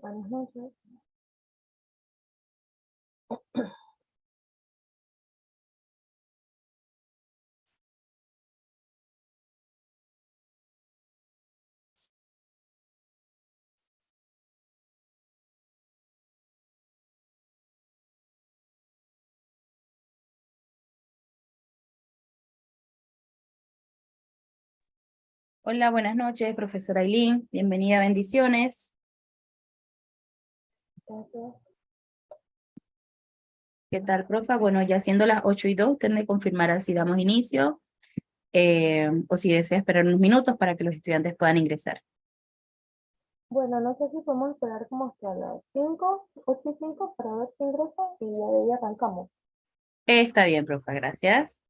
Buenas noches. Hola, buenas noches, profesora Ailyn. Bienvenida, bendiciones. Gracias. ¿Qué tal, profa? Bueno, ya siendo las 8:02, usted me confirmará si damos inicio o si desea esperar unos minutos para que los estudiantes puedan ingresar. Bueno, no sé si podemos esperar como hasta las 5, 8:05 para ver si ingresa y ya de ahí arrancamos. Está bien, profa, gracias.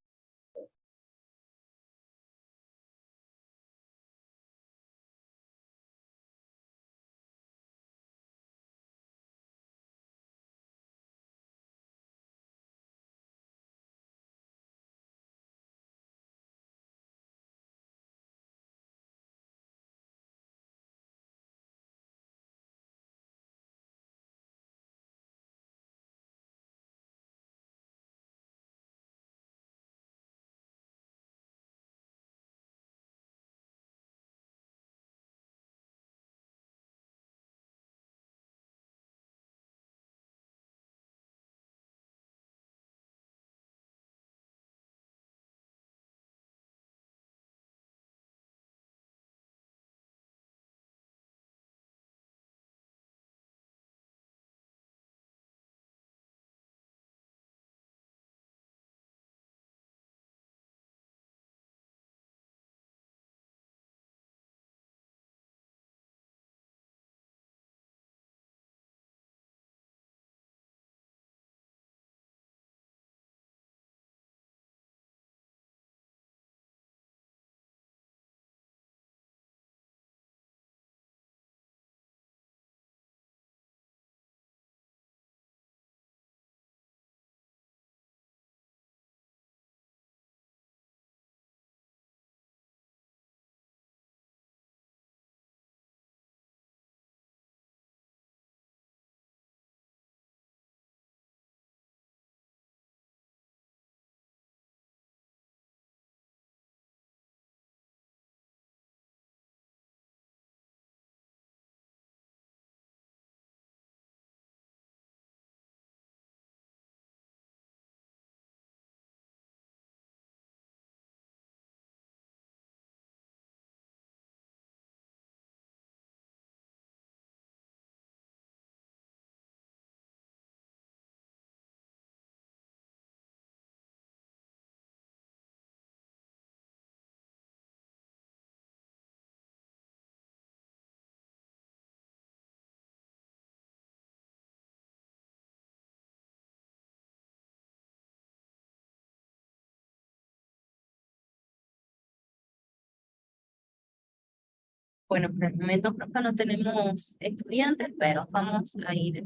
Bueno, por el momento, profa, no tenemos estudiantes, pero vamos a ir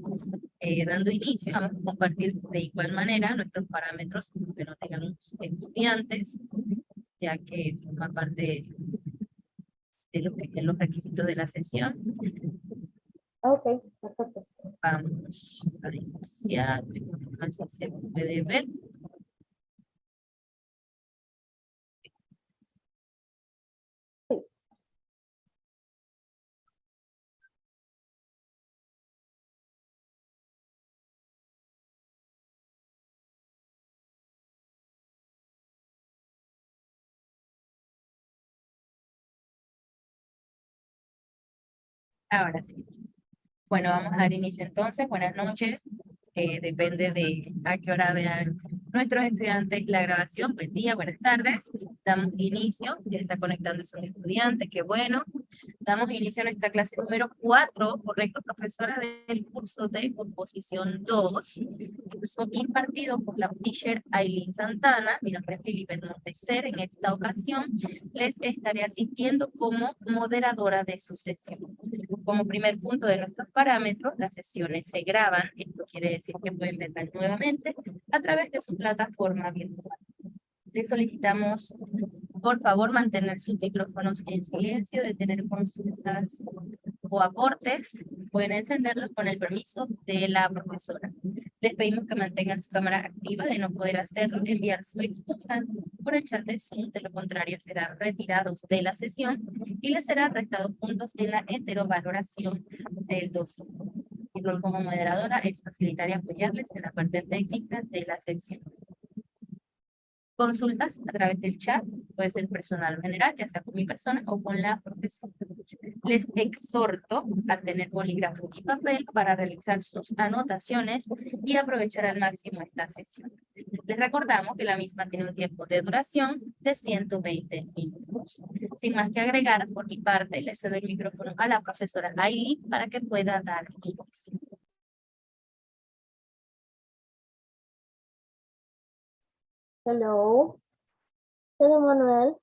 dando inicio. Vamos a compartir de igual manera nuestros parámetros, que no tengamos estudiantes, ya que forma parte de lo que, de los requisitos de la sesión. Ok, perfecto. Vamos a iniciar, así se puede ver. Ahora sí. Bueno, vamos a dar inicio entonces. Buenas noches. Depende de a qué hora vean nuestros estudiantes la grabación. Buen día, buenas tardes. Damos inicio. Ya está conectando sus estudiantes. Qué bueno. Damos inicio a nuestra clase número 4, correcto, profesora del curso de Composición 2, curso impartido por la teacher Ailyn Santana. Mi nombre es Lilibet Monteser. En esta ocasión les estaré asistiendo como moderadora de su sesión. Como primer punto de nuestros parámetros, las sesiones se graban. Esto quiere decir que pueden verlas nuevamente a través de su plataforma virtual. Les solicitamos, por favor, mantener sus micrófonos en silencio, de tener consultas o aportes. Pueden encenderlos con el permiso de la profesora. Les pedimos que mantengan su cámara activa. De no poder hacerlo, enviar su excusa por el chat de Zoom. De lo contrario, serán retirados de la sesión y les serán restados puntos en la heterovaloración del docente. Mi rol como moderadora es facilitar y apoyarles en la parte técnica de la sesión. Consultas a través del chat, puede ser personal o general, ya sea con mi persona o con la profesora. Les exhorto a tener bolígrafo y papel para realizar sus anotaciones y aprovechar al máximo esta sesión. Les recordamos que la misma tiene un tiempo de duración de 120 minutos. Sin más que agregar, por mi parte, le cedo el micrófono a la profesora Ailyn para que pueda dar inicio. Hello. Hello, Manuel.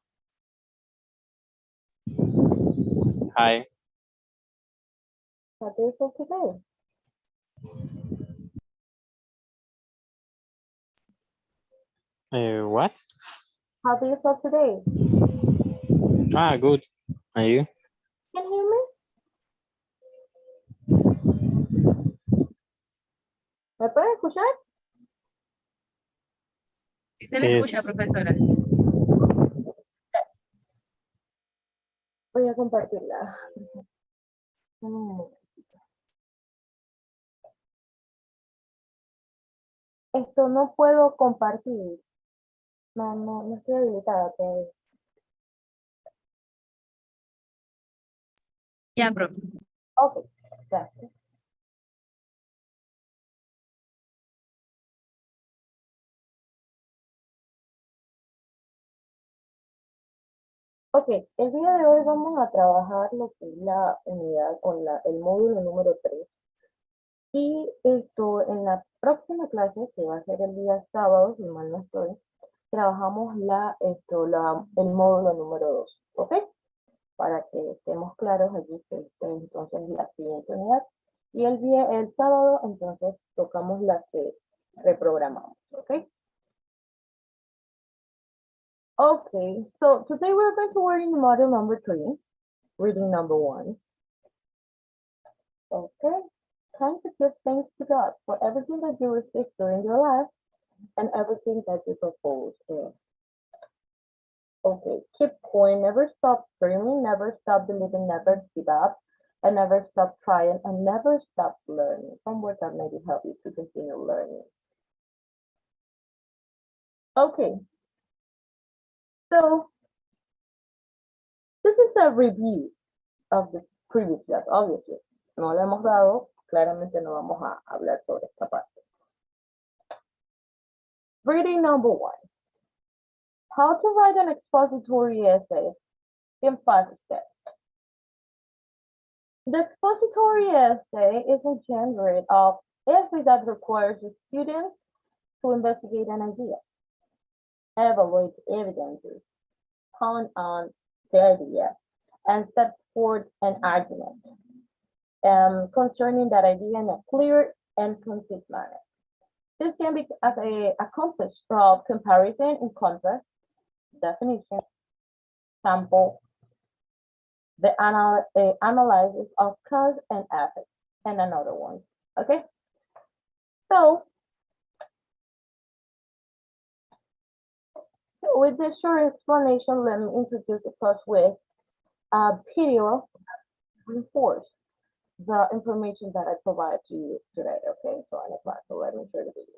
Hi. How do you feel today? What? How do you feel today? Good. And you? Can you hear me? ¿Me pueden escuchar? ¿Sí se le escucha, profesora? Voy a compartirla. Esto no puedo compartir. No estoy habilitada todavía. Ya, profe. Ok, gracias. Ok, el día de hoy vamos a trabajar lo que es la unidad o el módulo número 3. Y esto en la próxima clase, que va a ser el día sábado, si mal no estoy, trabajamos el módulo número 2, ¿ok? Para que estemos claros allí que entonces la siguiente unidad. Y el sábado, entonces, tocamos la que reprogramamos, ¿ok? Okay, so today we're going to work in module number 3, reading number 1. Okay, time to give thanks to God for everything that you received during your life and everything that you propose in. Okay, keep going, never stop dreaming, never stop believing, never give up, and never stop trying, and never stop learning. Some words that maybe help you to continue learning. Okay, so this is a review of the previous class, obviously. No le hemos dado, claramente no vamos a hablar sobre esta parte. Reading number 1. How to write an expository essay in 5 steps. The expository essay is a genre of essay that requires the student to investigate an idea, evaluate evidences, pound on the idea, and set forth an argument concerning that idea in a clear and concise manner. This can be accomplished through comparison and contrast, definition, sample, the analysis of cause and effect, and another one. Okay, so with this short explanation, let me introduce the class with a video reinforce the information that I provide to you today. Okay, so in the class, so let me share the video.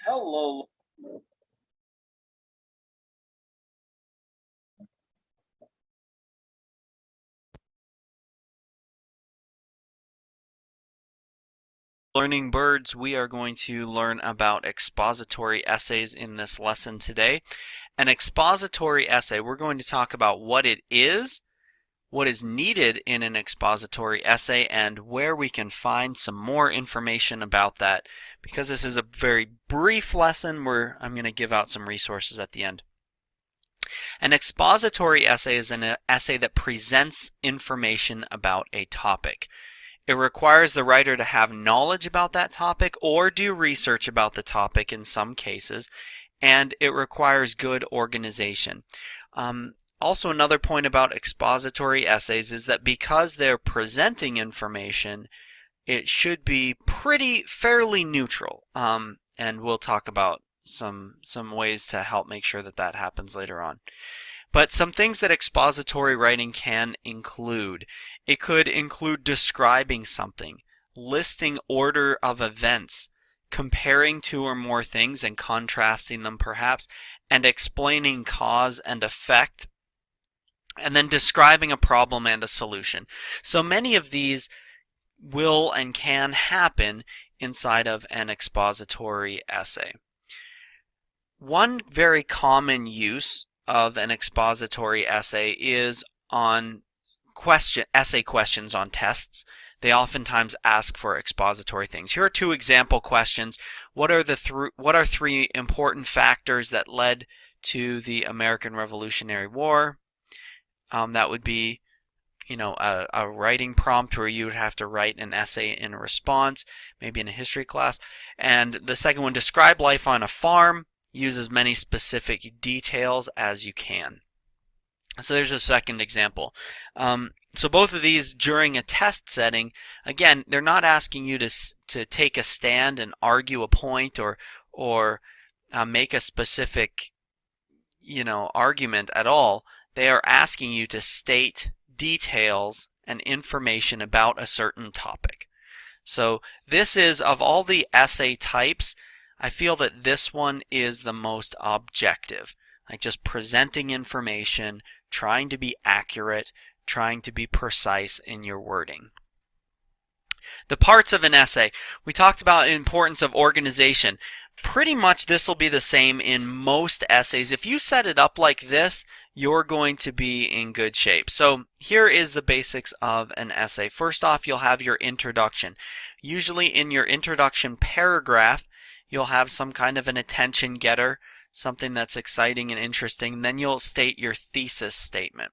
Hello. Learning birds, we are going to learn about expository essays in this lesson today. An expository essay, we're going to talk about what it is, what is needed in an expository essay and where we can find some more information about that. Because this is a very brief lesson, I'm going to give out some resources at the end. An expository essay is an essay that presents information about a topic. It requires the writer to have knowledge about that topic or do research about the topic in some cases, and it requires good organization. Also, another point about expository essays is that because they're presenting information, it should be fairly neutral, and we'll talk about some ways to help make sure that that happens later on. But some things that expository writing can include. It could include describing something, listing order of events, comparing two or more things and contrasting them perhaps, and explaining cause and effect, and then describing a problem and a solution. So many of these will and can happen inside of an expository essay. One very common use of an expository essay is on essay questions on tests. They oftentimes ask for expository things. Here are two example questions. What are three important factors that led to the American Revolutionary War? That would be, a writing prompt where you would have to write an essay in response, maybe in a history class. And the second one, describe life on a farm. Use as many specific details as you can. So there's a second example. So both of these during a test setting, again, they're not asking you to take a stand and argue a point or make a specific argument at all. They are asking you to state details and information about a certain topic. So this is, of all the essay types, I feel that this one is the most objective, like just presenting information, trying to be accurate, trying to be precise in your wording. The parts of an essay. We talked about the importance of organization. Pretty much this will be the same in most essays. If you set it up like this, you're going to be in good shape. So here is the basics of an essay. First off, you'll have your introduction. Usually in your introduction paragraph, you'll have some kind of an attention getter, something that's exciting and interesting. Then you'll state your thesis statement.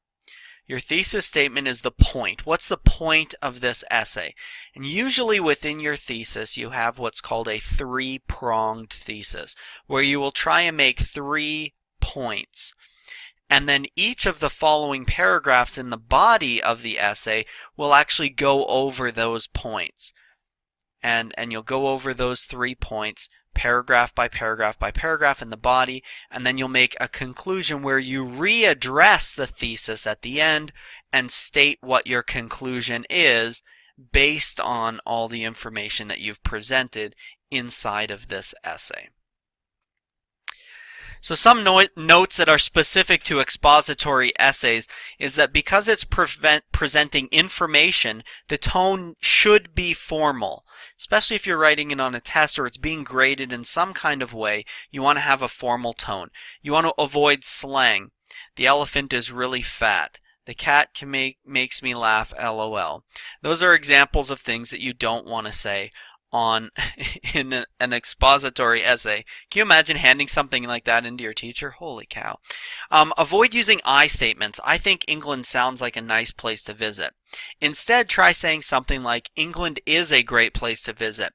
Your thesis statement is the point. What's the point of this essay? And usually within your thesis, you have what's called a three-pronged thesis, where you will try and make 3 points. And then each of the following paragraphs in the body of the essay will actually go over those points. And you'll go over those 3 points paragraph by paragraph by paragraph in the body, and then you'll make a conclusion where you readdress the thesis at the end and state what your conclusion is based on all the information that you've presented inside of this essay. So some notes that are specific to expository essays is that because it's presenting information, the tone should be formal. Especially if you're writing it on a test or it's being graded in some kind of way, you want to have a formal tone. You want to avoid slang. The elephant is really fat. The cat makes me laugh, LOL. Those are examples of things that you don't want to say in an expository essay. Can you imagine handing something like that into your teacher? Holy cow. Avoid using I statements. I think England sounds like a nice place to visit. Instead, try saying something like, England is a great place to visit.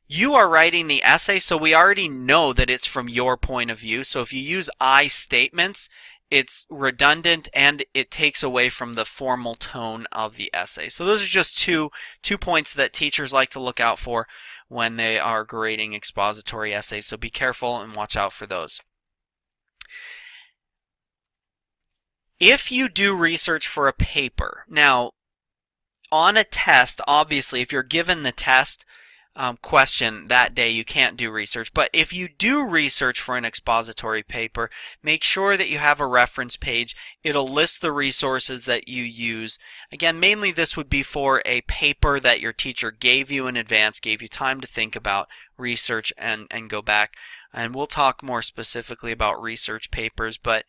You are writing the essay, so we already know that it's from your point of view. So if you use I statements, it's redundant and it takes away from the formal tone of the essay. So those are just two points that teachers like to look out for when they are grading expository essays. So be careful and watch out for those. If you do research for a paper, now on a test, obviously if you're given the test question that day, you can't do research. But if you do research for an expository paper, make sure that you have a reference page. It'll list the resources that you use. Again, mainly this would be for a paper that your teacher gave you in advance, gave you time to think about, research, and go back. And we'll talk more specifically about research papers, but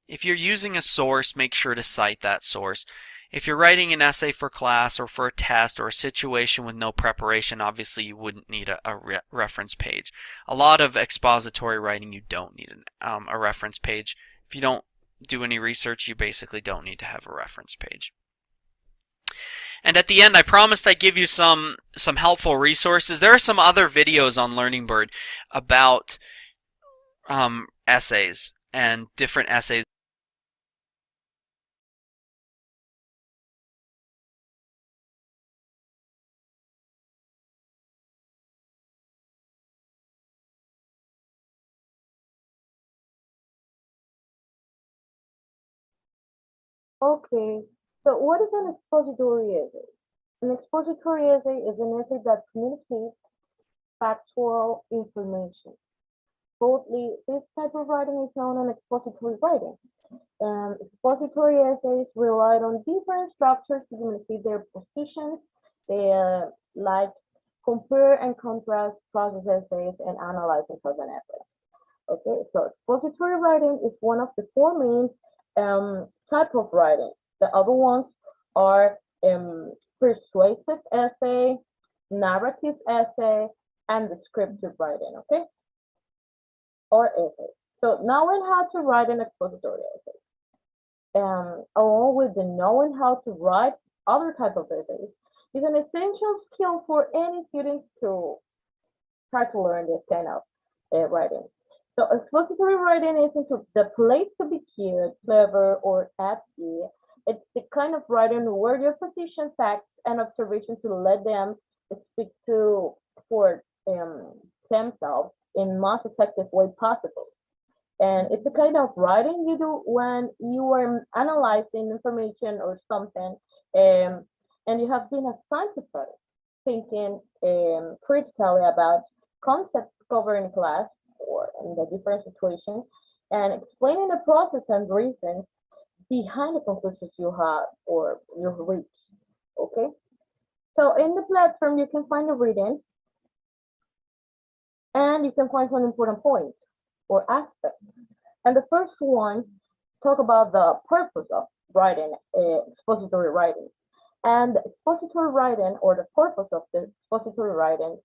if you're using a source, make sure to cite that source. If you're writing an essay for class or for a test or a situation with no preparation, obviously you wouldn't need a reference page. A lot of expository writing, you don't need a reference page. If you don't do any research, you basically don't need to have a reference page. And at the end, I promised I'd give you some helpful resources. There are some other videos on Learning Bird about essays and different essays. Okay, so what is an expository essay? An expository essay is an essay that communicates factual information. Boldly, this type of writing is known as expository writing. Expository essays rely on different structures to communicate their positions. They like compare and contrast process essays and analyze and cause and effects. Okay, so expository writing is one of the four main type of writing. The other ones are persuasive essay, narrative essay, and descriptive writing, okay? Or essay. So knowing how to write an expository essay, along with the knowing how to write other type of essays, is an essential skill for any student to try to learn this kind of writing. So expository writing isn't the place to be cute, clever, or edgy. It's the kind of writing where you position facts and observations to let them speak for themselves in most effective way possible. And it's a kind of writing you do when you are analyzing information or something, and you have been assigned to study, thinking critically about concepts covered in class or in the different situations, and explaining the process and reasons behind the conclusions you have or you've reached. Okay, so in the platform you can find the reading, and you can find some important points or aspects. And the first one talk about the purpose of writing expository writing. And the expository writing, or the purpose of the expository writing,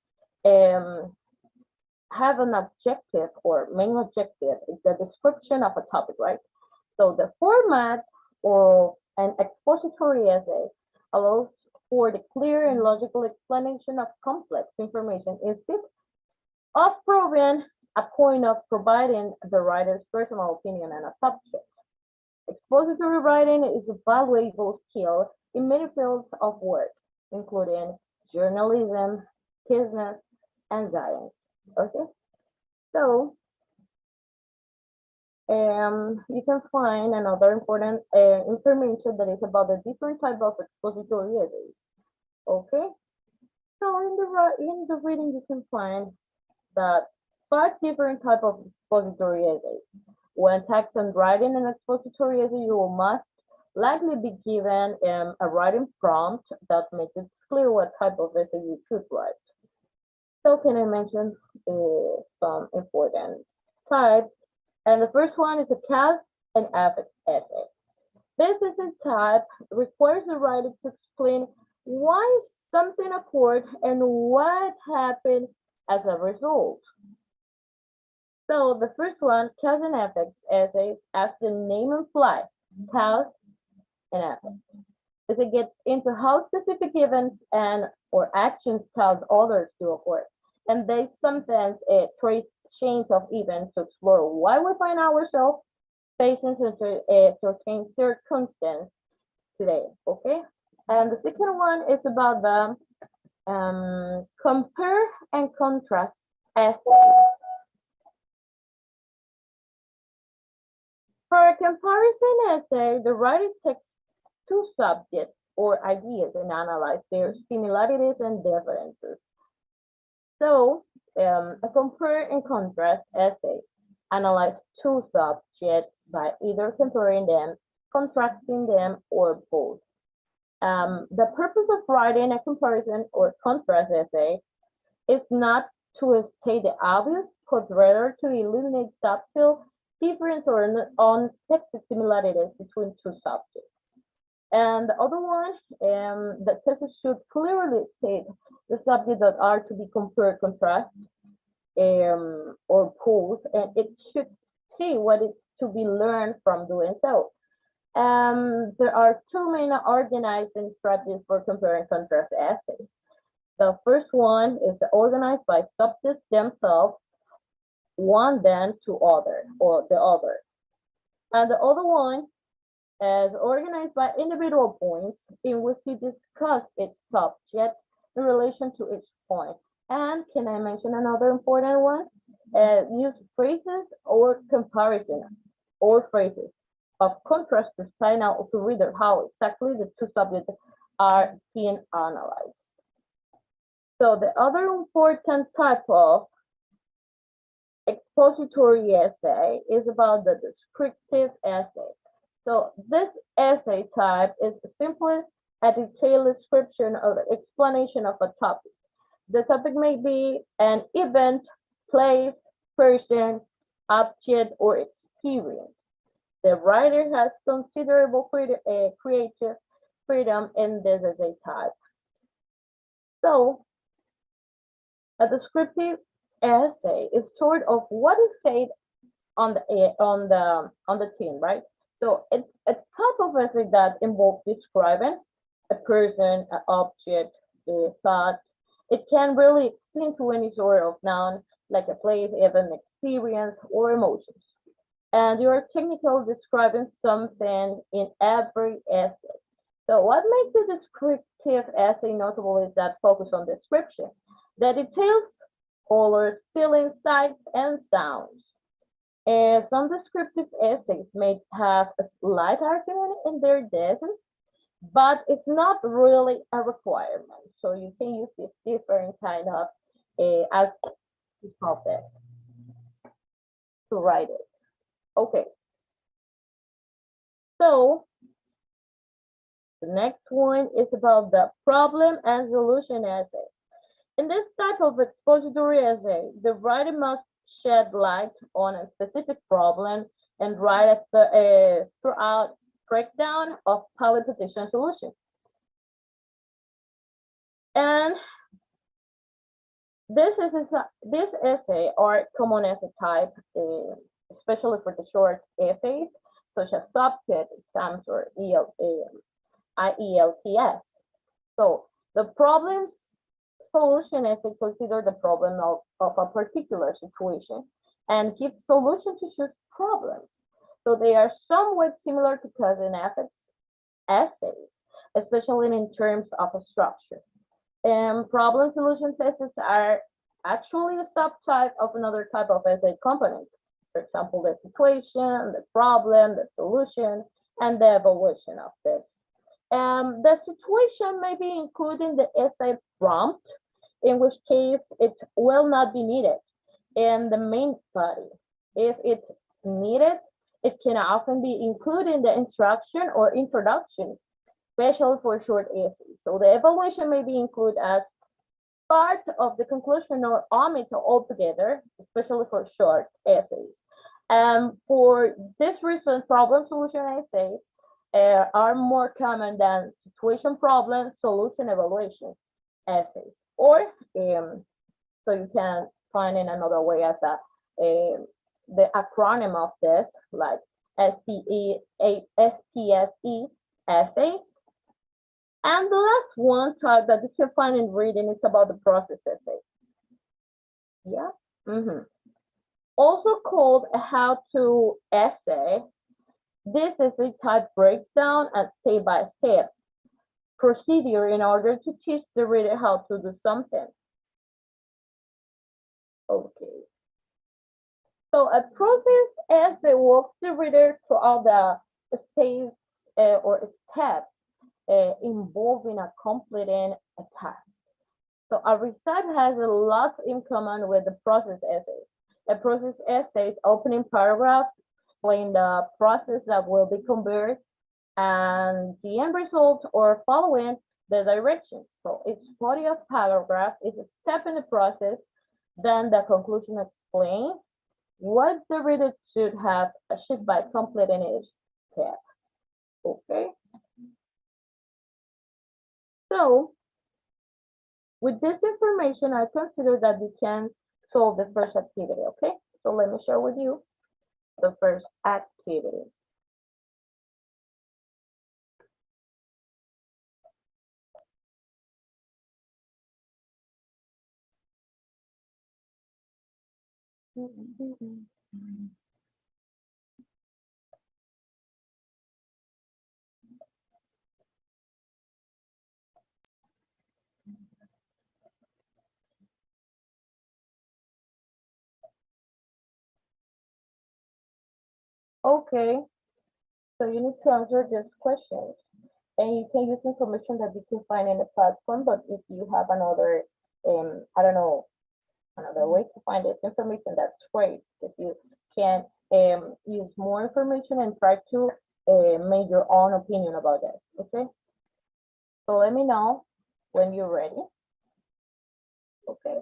have an objective, or main objective is the description of a topic, right? So the format of an expository essay allows for the clear and logical explanation of complex information instead of proving a point of providing the writer's personal opinion on a subject. Expository writing is a valuable skill in many fields of work, including journalism, business, and science. Okay, so you can find another important information that is about the different type of expository essays. Okay, so in the reading you can find that 5 different type of expository essays. When text and writing an expository essay, you must likely be given a writing prompt that makes it clear what type of essay you should write. So can I mention some important types? And the first one is a cause and effect essay. This essay type requires the writer to explain why something occurred and what happened as a result. So the first one, cause and effects essays, as the name implies, cause and effects. As it gets into how specific events and or actions cause others to occur, and they sometimes trace chains of events to explore why we find ourselves facing certain circumstance today. Okay, and the second one is about the compare and contrast essay. For a comparison essay, the writer takes 2 subjects or ideas and analyze their similarities and differences. So, a compare and contrast essay analyze 2 subjects by either comparing them, contrasting them, or both. The purpose of writing a comparison or contrast essay is not to state the obvious, but rather to illuminate subtle difference or unexpected similarities between 2 subjects. And the other one, the thesis should clearly state the subjects that are to be compared, contrast, or posed, and it should say what is to be learned from doing so. There are two main organizing strategies for compare and contrast essays. The first one is organized by subjects themselves, one then to other or the other. And the other one is organized by individual points in which you discuss its subject in relation to each point. And can I mention another important one? Use phrases or comparison or phrases of contrast to sign out to reader how exactly the two subjects are being analyzed. So the other important type of expository essay is about the descriptive essay. So this essay type is simply a detailed description or explanation of a topic. The topic may be an event, place, person, object, or experience. The writer has considerable creative freedom in this essay type. So a descriptive essay is sort of what is said on the theme, right? So it's a type of essay that involves describing a person, an object, a thought. It can really explain to any sort of noun, like a place, event, experience, or emotions. And you are technically describing something in every essay. So what makes the descriptive essay notable is that focus on description. The details, colors, feelings, sights, and sounds. Some descriptive essays may have a slight argument in their thesis, but it's not really a requirement. So you can use this different kind of aspects of it to write it. Okay. So the next one is about the problem and solution essay. In this type of expository essay, the writer must shed light on a specific problem and write a throughout breakdown of polypetition solution. And this essay or common essay type, especially for the short essays, such as subject exams or IELTS. So the problems solution essay consider the problem of a particular situation and give solution to such problems. So they are somewhat similar to cousin essays, especially in terms of a structure. And problem solution essays are actually a subtype of another type of essay components. For example, the situation, the problem, the solution, and the evaluation of this. The situation may be included in the essay prompt, in which case it will not be needed in the main body. If it's needed, it can often be included in the instruction or introduction, especially for short essays. So the evaluation may be included as part of the conclusion or omit altogether, especially for short essays. For this reason, problem solution essays are more common than situation problem solution evaluation essays. Or so you can find in another way as the acronym of this, like SPSE essays. And the last one type that you can find in reading is about the process essay. Yeah. Also called a how-to essay. This essay type breaks down a step-by-step procedure in order to teach the reader how to do something. Okay. So a process essay walks the reader throughout the stages or steps involving completing a task. So a recite has a lot in common with the process essay. A process essay's opening paragraph explain the process that will be compared and the end result or following the direction. So each body of paragraph is a step in the process, then the conclusion explains what the reader should have achieved by completing each step. Okay. So with this information, I consider that you can solve the first activity, okay? So let me share with you the first activity. Okay, so you need to answer these questions. And you can use information that you can find in the platform, but if you have another, I don't know, another way to find this information, that's great. If you can use more information and try to make your own opinion about that, okay? So let me know when you're ready, okay?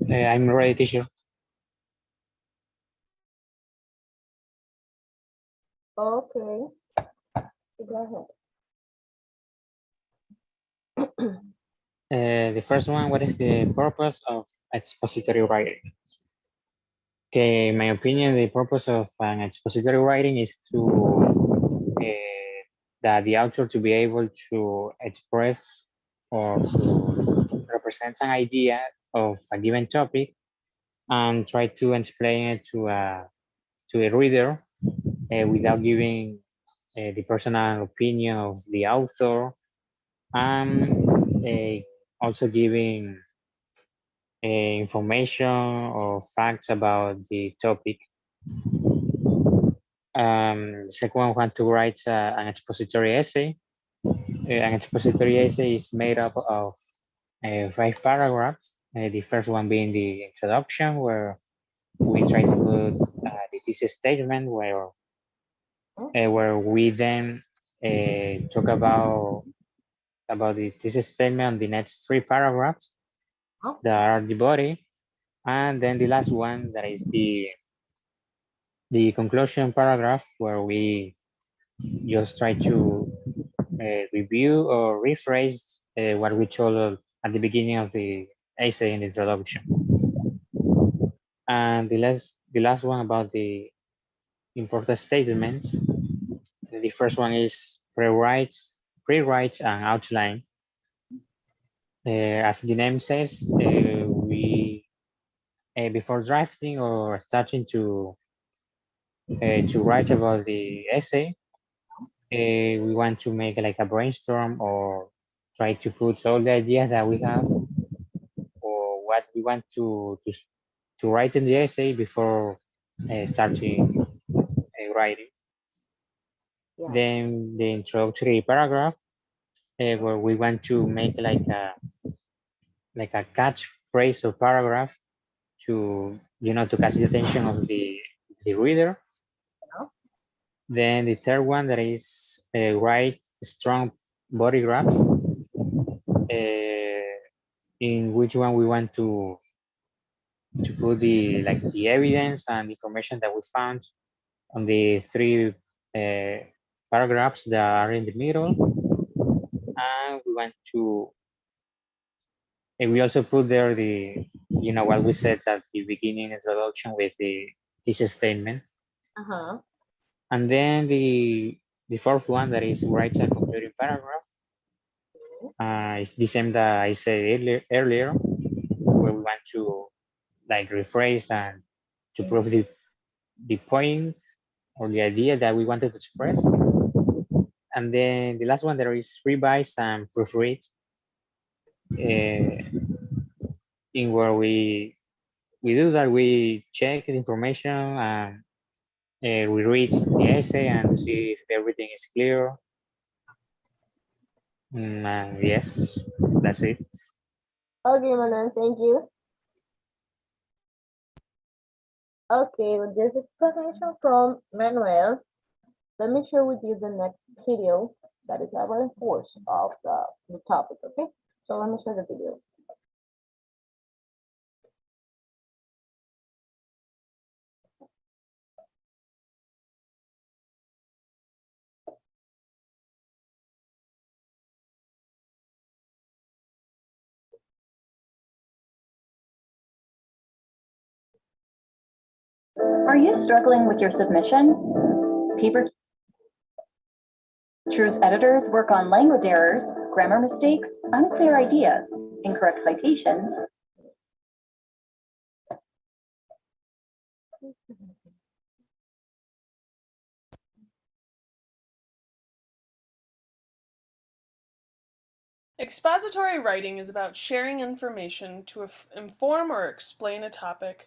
I'm ready, teacher. Okay, go ahead. The first one, what is the purpose of expository writing? Okay, in my opinion, the purpose of an expository writing is that the author to be able to express or to represent an idea of a given topic and try to explain it to a reader without giving the personal opinion of the author, and also giving information or facts about the topic. The second one, want to write an expository essay. An expository essay is made up of 5 paragraphs. The first one being the introduction, where we try to put the thesis statement, where we then talk about the thesis statement on the next 3 paragraphs that are the body, and then the last one that is the conclusion paragraph, where we just try to review or rephrase what we told at the beginning of the essay in the introduction. And the last one about the important statements. The first one is pre-write and outline. As the name says, we before drafting or starting to write about the essay, we want to make like a brainstorm or try to put all the ideas that we have or what we want to write in the essay before starting writing. Yeah. Then the introductory paragraph, where we want to make like a catchphrase or paragraph to to catch the attention of the reader. Yeah. Then the third one, that is write strong body graphs, in which one we want to put the evidence and information that we found on the 3 paragraphs that are in the middle, and we want to. And we also put there the what we said at the beginning introduction with the thesis statement. And then the fourth one, that is write a concluding paragraph. It's the same that I said earlier, where we want to rephrase and to prove the point or the idea that we wanted to express. And then the last one, there is revise and proofread, in where we do that, we check the information and we read the essay and see if everything is clear. Yes, that's it. Okay, Manuel, thank you. Okay, with this explanation from Manuel, let me share with you the next video that is a reinforce of the topic, okay? So let me share the video. Are you struggling with your submission? Paper True's editors work on language errors, grammar mistakes, unclear ideas, incorrect citations. Expository writing is about sharing information to inform or explain a topic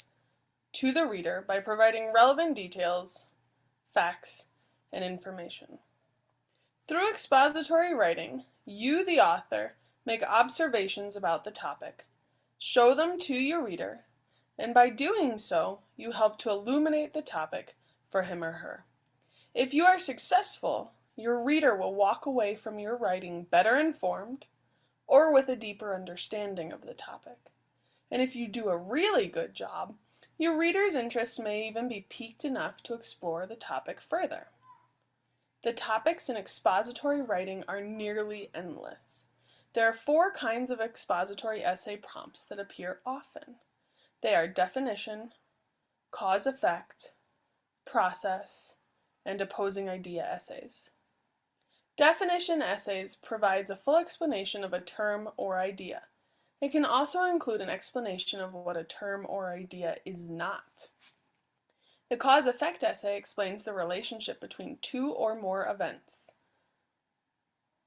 to the reader by providing relevant details, facts, and information. Through expository writing, you, the author, make observations about the topic, show them to your reader, and by doing so, you help to illuminate the topic for him or her. If you are successful, your reader will walk away from your writing better informed or with a deeper understanding of the topic. And if you do a really good job, your reader's interest may even be piqued enough to explore the topic further. The topics in expository writing are nearly endless. There are 4 kinds of expository essay prompts that appear often. They are definition, cause-effect, process, and opposing idea essays. Definition essays provides a full explanation of a term or idea. It can also include an explanation of what a term or idea is not. The cause-effect essay explains the relationship between 2 or more events.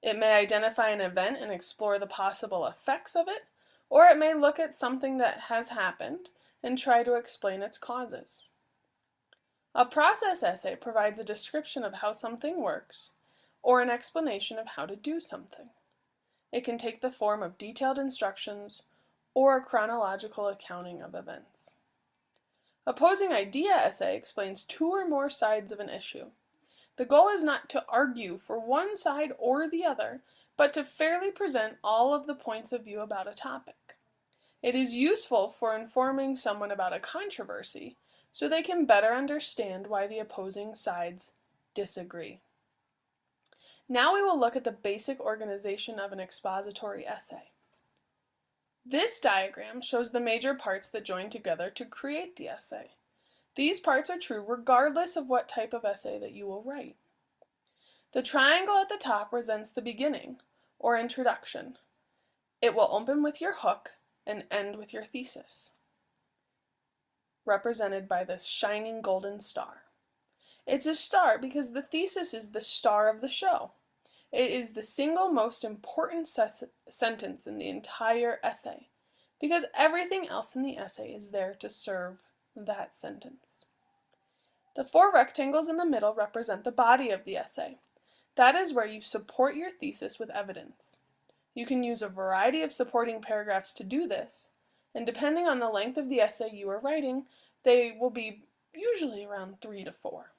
It may identify an event and explore the possible effects of it, or it may look at something that has happened and try to explain its causes. A process essay provides a description of how something works, or an explanation of how to do something. It can take the form of detailed instructions or a chronological accounting of events. Opposing idea essay explains 2 or more sides of an issue. The goal is not to argue for one side or the other, but to fairly present all of the points of view about a topic. It is useful for informing someone about a controversy, so they can better understand why the opposing sides disagree. Now we will look at the basic organization of an expository essay. This diagram shows the major parts that join together to create the essay. These parts are true regardless of what type of essay that you will write. The triangle at the top presents the beginning, or introduction. It will open with your hook and end with your thesis, represented by this shining golden star. It's a star because the thesis is the star of the show. It is the single most important sentence in the entire essay, because everything else in the essay is there to serve that sentence. The 4 rectangles in the middle represent the body of the essay. That is where you support your thesis with evidence. You can use a variety of supporting paragraphs to do this, and depending on the length of the essay you are writing, they will be usually around 3 to 4.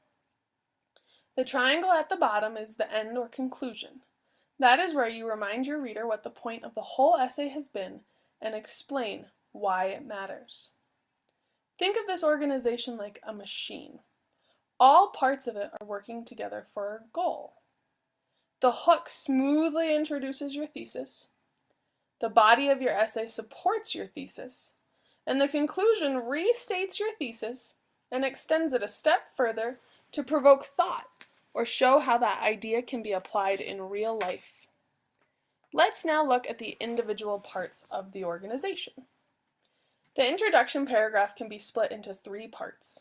The triangle at the bottom is the end or conclusion. That is where you remind your reader what the point of the whole essay has been and explain why it matters. Think of this organization like a machine. All parts of it are working together for a goal. The hook smoothly introduces your thesis, the body of your essay supports your thesis, and the conclusion restates your thesis and extends it a step further to provoke thought or show how that idea can be applied in real life. Let's now look at the individual parts of the organization. The introduction paragraph can be split into 3 parts.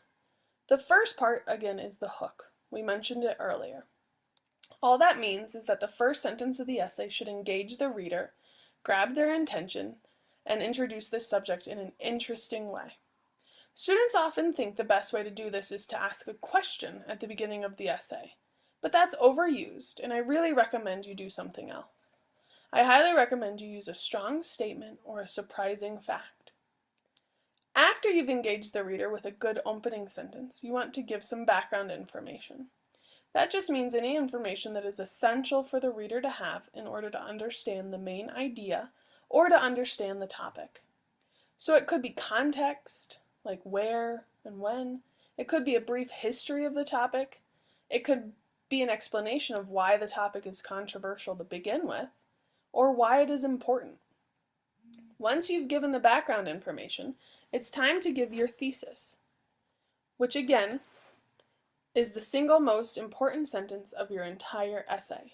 The first part, again, is the hook. We mentioned it earlier. All that means is that the first sentence of the essay should engage the reader, grab their attention, and introduce the subject in an interesting way. Students often think the best way to do this is to ask a question at the beginning of the essay, but that's overused, and I really recommend you do something else. I highly recommend you use a strong statement or a surprising fact. After you've engaged the reader with a good opening sentence, you want to give some background information. That just means any information that is essential for the reader to have in order to understand the main idea or to understand the topic. So it could be context, like where and when. It could be a brief history of the topic. It could be an explanation of why the topic is controversial to begin with, or why it is important. Once you've given the background information, it's time to give your thesis, which again is the single most important sentence of your entire essay.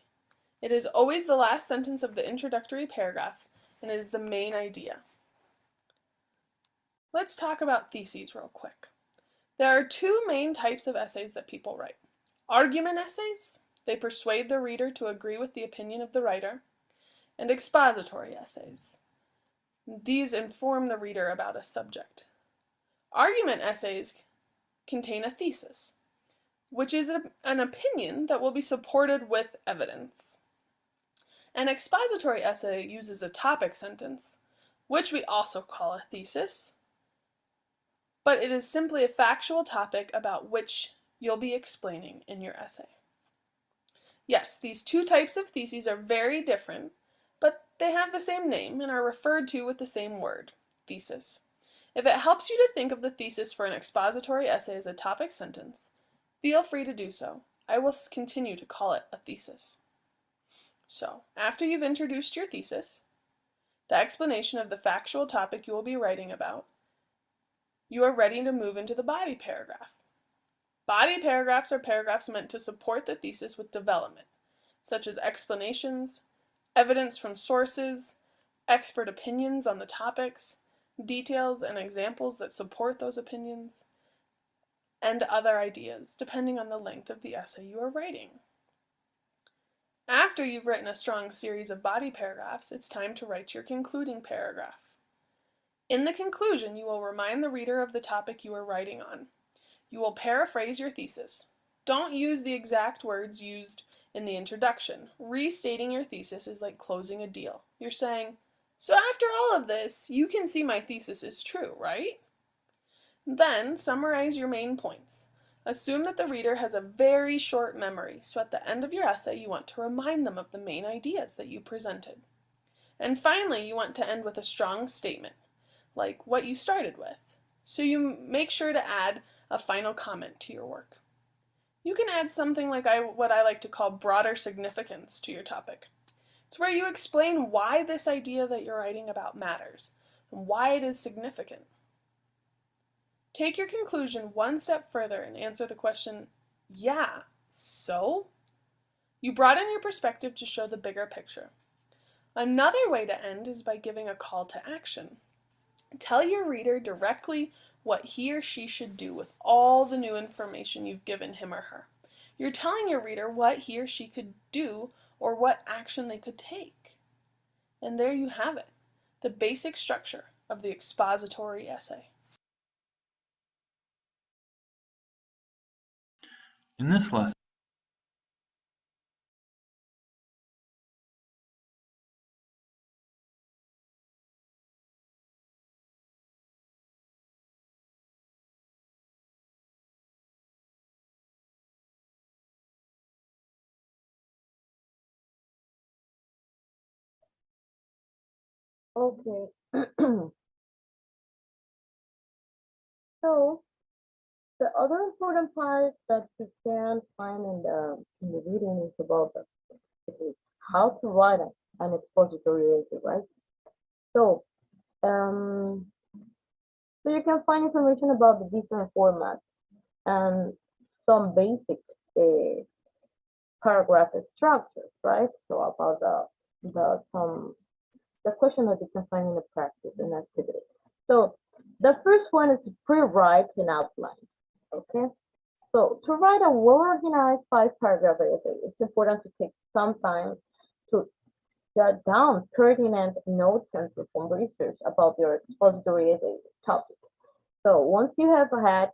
It is always the last sentence of the introductory paragraph, and it is the main idea. Let's talk about theses real quick. There are 2 main types of essays that people write. Argument essays, they persuade the reader to agree with the opinion of the writer, and expository essays. These inform the reader about a subject. Argument essays contain a thesis, which is an opinion that will be supported with evidence. An expository essay uses a topic sentence, which we also call a thesis, but it is simply a factual topic about which you'll be explaining in your essay. Yes, these 2 types of theses are very different, but they have the same name and are referred to with the same word. thesis. If it helps you to think of the thesis for an expository essay as a topic sentence, feel free to do so. I will continue to call it a thesis. So, after you've introduced your thesis, the explanation of the factual topic you will be writing about, you are ready to move into the body paragraph. Body paragraphs are paragraphs meant to support the thesis with development, such as explanations, evidence from sources, expert opinions on the topics, details and examples that support those opinions, and other ideas, depending on the length of the essay you are writing. After you've written a strong series of body paragraphs, it's time to write your concluding paragraph. In the conclusion, you will remind the reader of the topic you are writing on. You will paraphrase your thesis. Don't use the exact words used in the introduction. Restating your thesis is like closing a deal. You're saying, so after all of this, you can see my thesis is true, right? Then summarize your main points. Assume that the reader has a very short memory, so at the end of your essay you want to remind them of the main ideas that you presented. And finally, you want to end with a strong statement, like what you started with. So you make sure to add a final comment to your work. You can add something like what I like to call broader significance to your topic. It's where you explain why this idea that you're writing about matters, and why it is significant. Take your conclusion one step further and answer the question, yeah, so? You broaden your perspective to show the bigger picture. Another way to end is by giving a call to action. Tell your reader directly what he or she should do with all the new information you've given him or her. You're telling your reader what he or she could do or what action they could take. And there you have it, the basic structure of the expository essay. In this lesson, Okay. So the other important part that you can find in the reading is about is how to write an expository essay, right? So so you can find information about the different formats and some basic paragraph structures, right? So about the question that you can find in the practice and activity. So the first one is pre-write an outline. Okay. So to write a well-organized 5-paragraph essay, it's important to take some time to jot down pertinent notes and perform research about your expository essay topic. So once you have had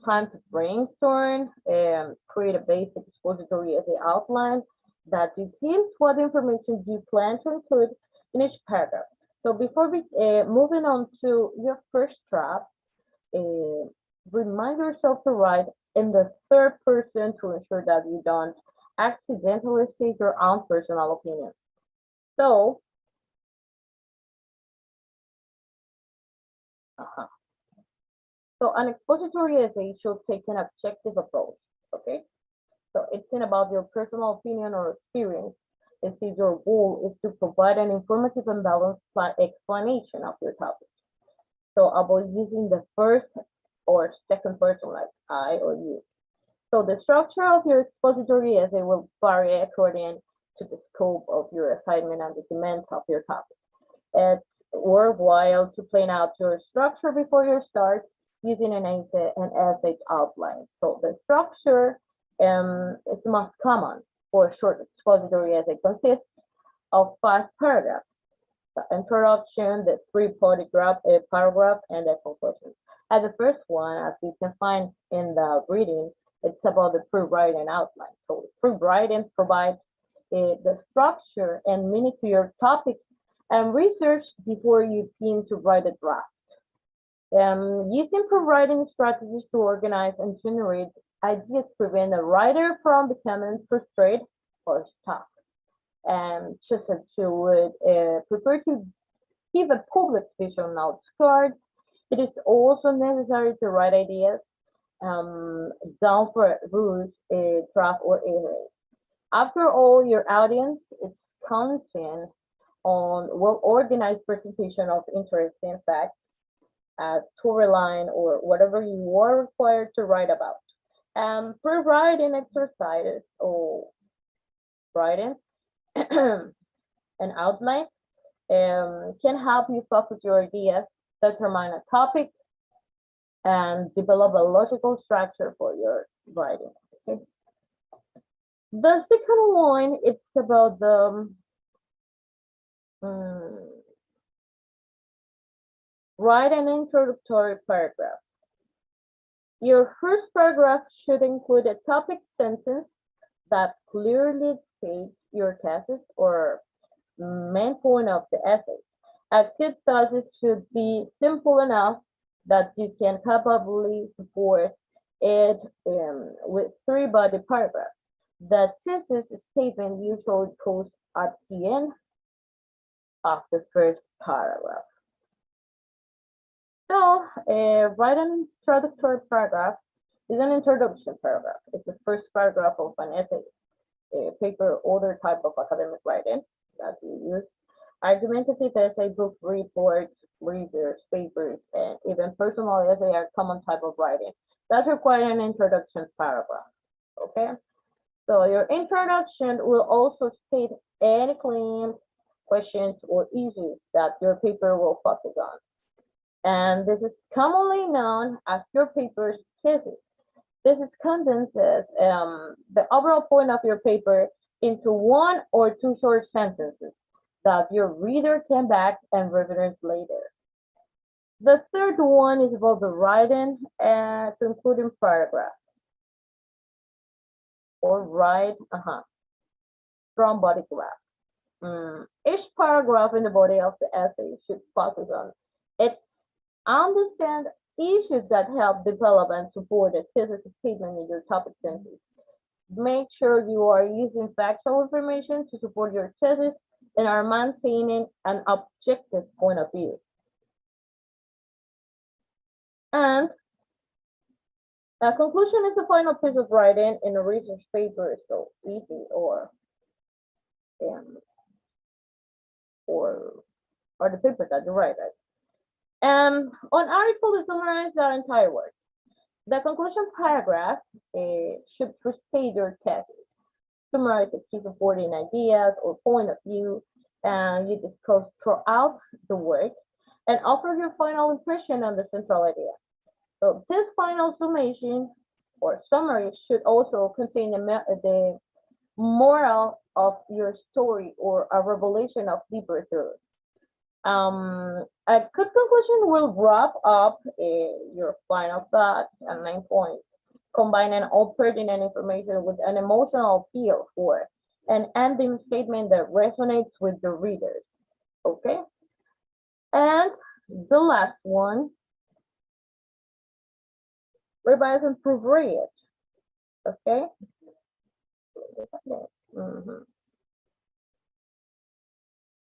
time to brainstorm and create a basic expository essay outline that details what information you plan to include in each paragraph. So before we moving on to your first draft, remind yourself to write in the third person to ensure that you don't accidentally state your own personal opinion. So, so an expository essay should take an objective approach, okay? So it's not about your personal opinion or experience. Instead, your goal is to provide an informative and balanced explanation of your topic. So avoid using the first or second person like I or you. So the structure of your expository essay will vary according to the scope of your assignment and the demands of your topic. It's worthwhile to plan out your structure before you start using an essay outline. So the structure is the most common for short expository essay consists of 5 paragraphs. The introduction, the 3-paragraph, and the conclusion. As the first one, as you can find in the reading, it's about the pre-writing outline. So pre-writing provides the structure and meaning to your topic and research before you begin to write a draft. Using pre-writing strategies to organize and generate ideas prevent a writer from becoming frustrated or stuck. Just as you would prefer to give a public speech on notes cards. It is also necessary to write ideas down for rules, draft, or errors. After all, your audience is counting on well-organized presentation of interesting facts as storyline or whatever you are required to write about. Pre-writing exercises or writing an outline can help you focus your ideas, determine a topic, and develop a logical structure for your writing. Okay? The second one, it's about the write an introductory paragraph. Your first paragraph should include a topic sentence that clearly states your thesis or main point of the essay. A good thesis should be simple enough that you can capably support it with 3 body paragraphs. The thesis statement usually goes at the end of the first paragraph. So, write an introductory paragraph is an introduction paragraph. It's the first paragraph of an essay, paper, or other type of academic writing that you use. Argumentative essay, book reports, research papers, and even personal essay are common type of writing that require an introduction paragraph. Okay, so your introduction will also state any claims, questions, or issues that your paper will focus on. And this is commonly known as your paper's thesis. This is condenses the overall point of your paper into 1 or 2 short sentences that your reader can back and reference later. The third one is about the writing and concluding paragraph. Or write from body graph. Each paragraph in the body of the essay should focus on its understand issues that help develop and support a thesis statement in your topic sentence. Make sure you are using factual information to support your thesis and are maintaining an objective point of view. And a conclusion is the final piece of writing in a research paper, so easy or the paper that you write it. On article to summarize the entire work. The conclusion paragraph should restate your thesis, summarize the key supporting ideas or point of view you discuss throughout the work, and offer your final impression on the central idea. So this final summation or summary should also contain the moral of your story or a revelation of deeper truth. A good conclusion will wrap up your final thoughts and main points, combining all pertinent information with an emotional appeal for an ending statement that resonates with the readers. Okay? And the last one, revise and proofread. Okay?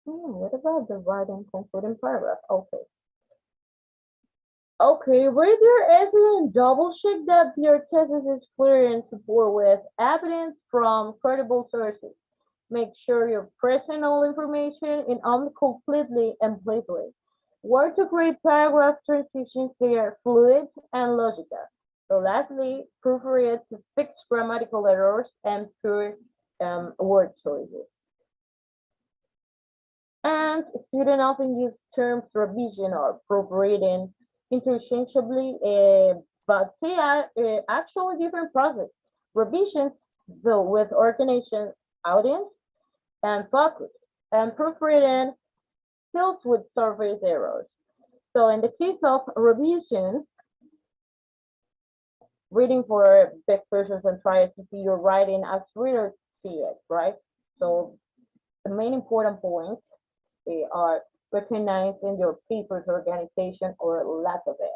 What about the writing concluding paragraph? Okay, read your essay and double check that your thesis is clear and support with evidence from credible sources. Make sure you present all information in completely and plainly. Work to create paragraph transitions that are fluid and logical. So lastly, proofread to fix grammatical errors and poor word choices. And students often use terms revision or proofreading interchangeably, but they are actually different processes. Revisions deal with organization, audience, and focus, and proofreading deals with surface errors. So in the case of revision, reading for big persons and try to see your writing as readers see it, right? So the main important points are recognizing your paper's organization or lack of it.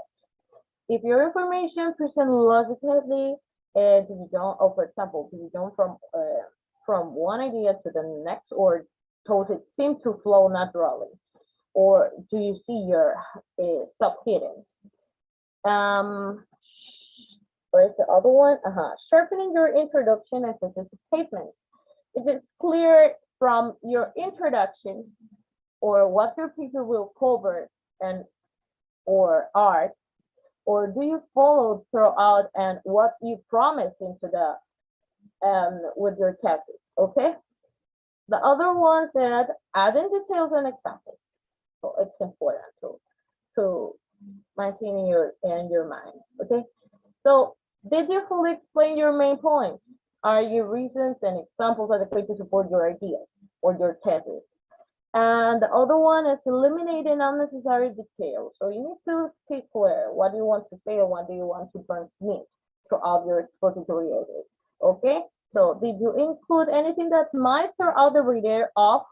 If your information presents logically, for example, do you jump from one idea to the next, or does it seem to flow naturally? or do you see your subheadings? Where's the other one? Sharpening your introduction and synthesis statements. It is clear from your introduction or what your paper will cover and or art, or do you follow throughout and what you promised into the with your cases? Okay. The other one said adding details and examples. So it's important to maintain in your mind. Okay. So did you fully explain your main points? Are your reasons and examples adequate to support your ideas or your thesis? And the other one is eliminating unnecessary details. So you need to stay clear. What do you want to say or what do you want to transmit throughout your expository essay? Okay. So did you include anything that might throw out the reader off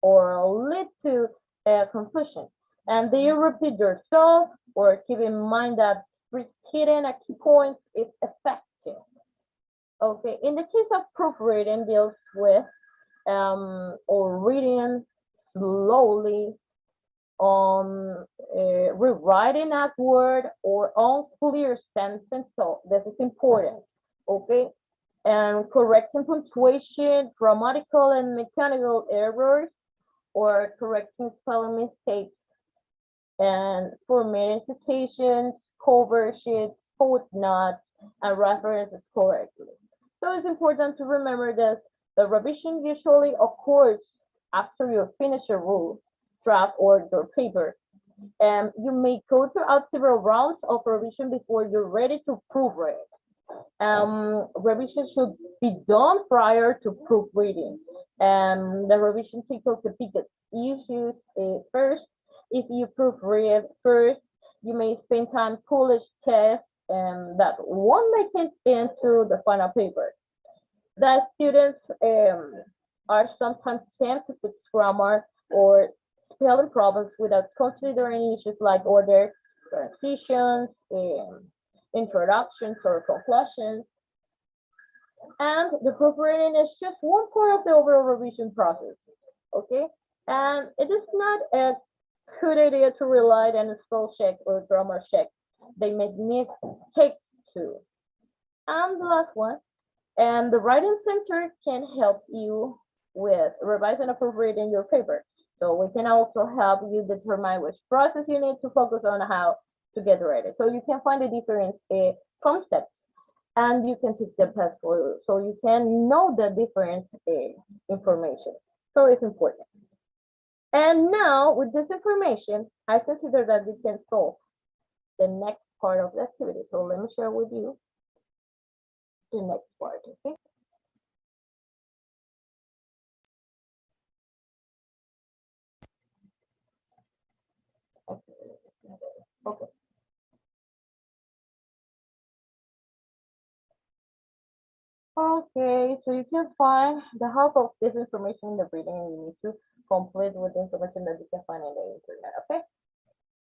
or lead to a confusion? And do you repeat yourself or keep in mind that restating a key points is effective? Okay, in the case of proofreading deals with or reading slowly on rewriting a word or unclear sentence. So this is important. Okay, and correcting punctuation, grammatical and mechanical errors, or correcting spelling mistakes, and formatting citations, cover sheets, footnotes, and references correctly. So it's important to remember this. The revision usually occurs after you finish your rule, draft, or your paper. And you may go throughout several rounds of revision before you're ready to proofread. Revision should be done prior to proofreading. The revision tackles the biggest issues first. If you proofread first, you may spend time polish tests that won't make it into the final paper. The students are sometimes tempted to fix grammar or spelling problems without considering issues like order, transitions, introductions, or conclusions. And the proofreading is just one part of the overall revision process, okay? And it is not a good idea to rely on a spell check or grammar check. They make mistakes too. And the last one, and the Writing Center can help you with revising and proofreading your paper. So we can also help you determine which process you need to focus on, how to get ready. So you can find the different concepts and you can take the test for you. So you can know the different information. So it's important. And now with this information, I consider that we can solve the next part of the activity. So let me share with you the next part, okay? Okay. Okay, so you can find the help of this information in the reading and you need to complete with the information that you can find in the internet, okay?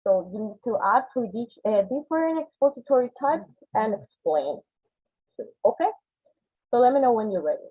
So you need to add to each different expository types and explain, okay? So let me know when you're ready.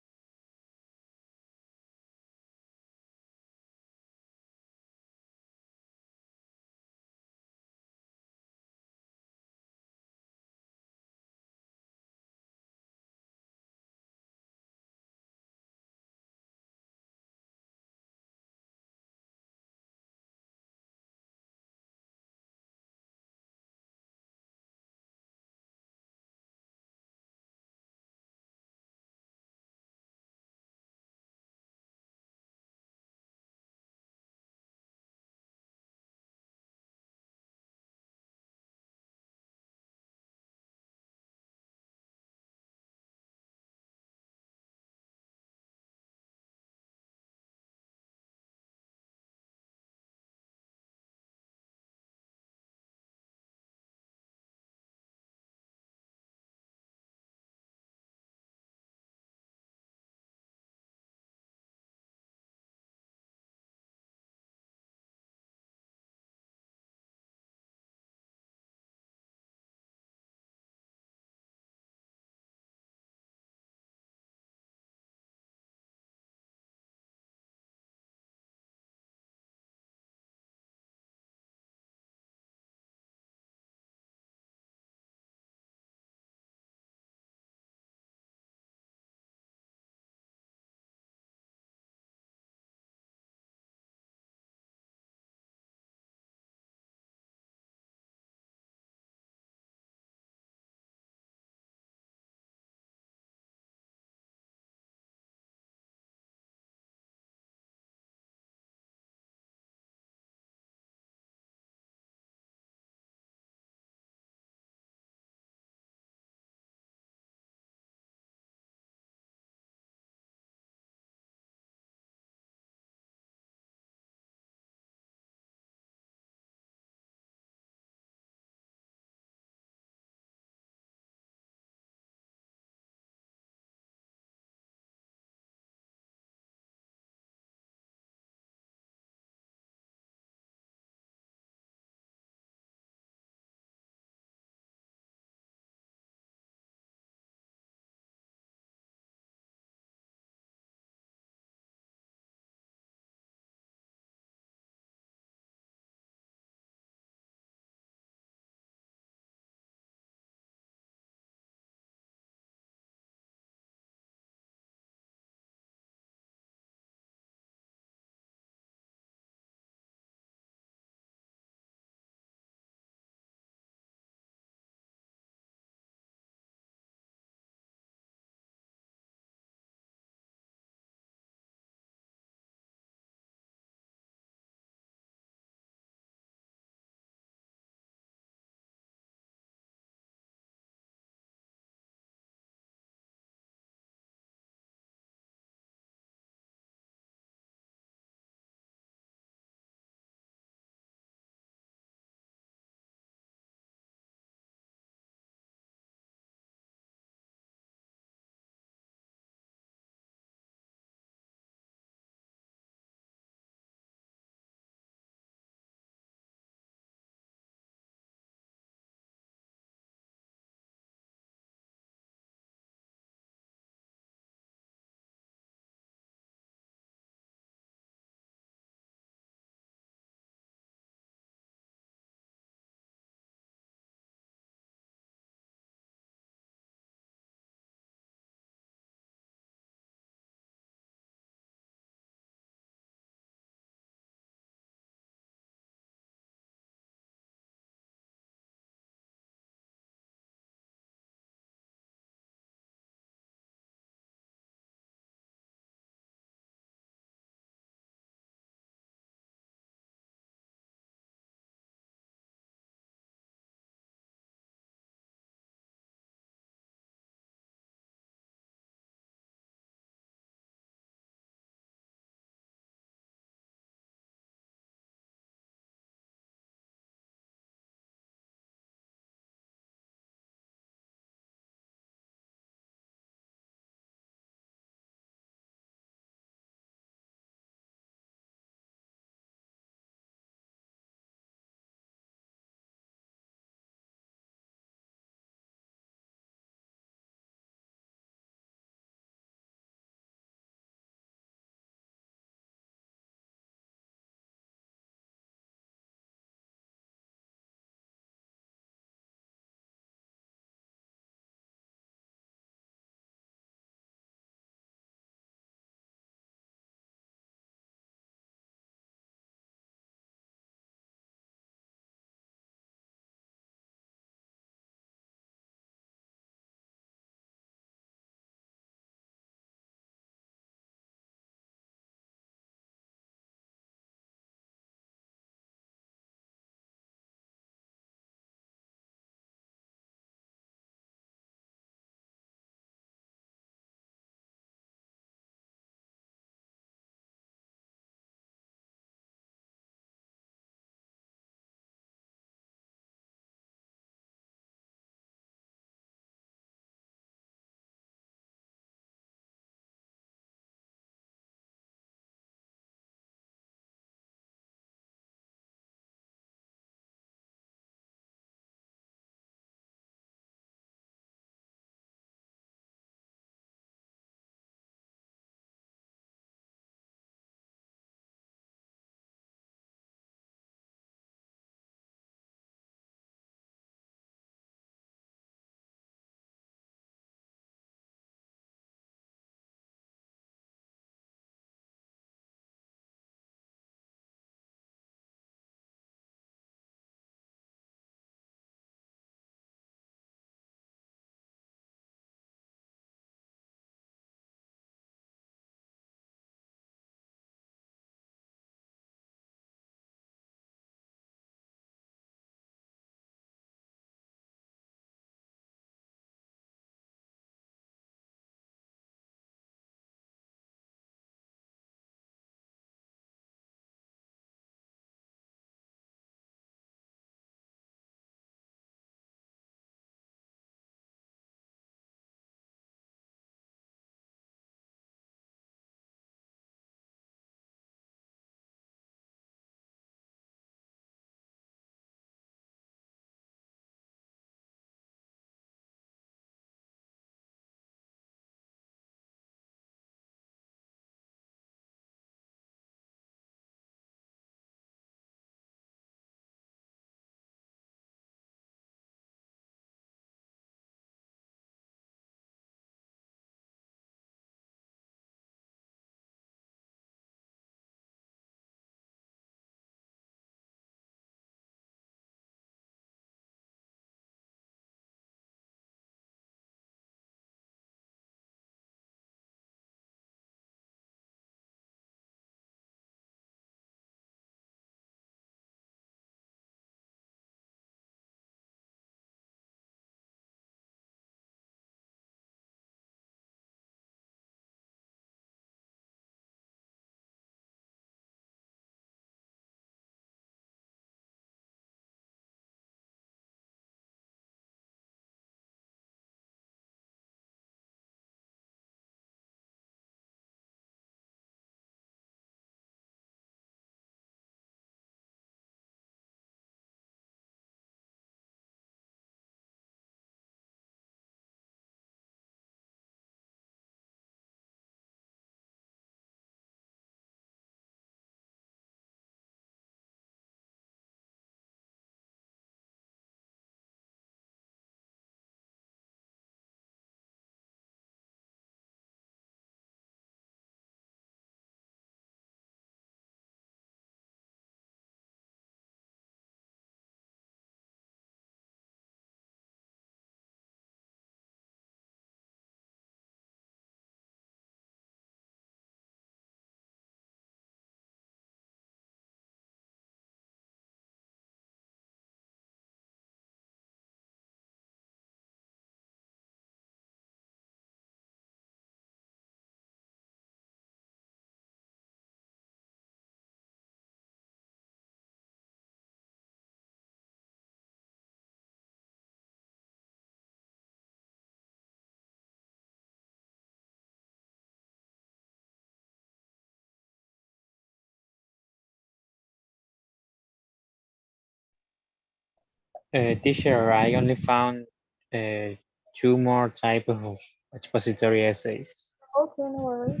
Teacher, I only found two more type of expository essays. Okay, no worries.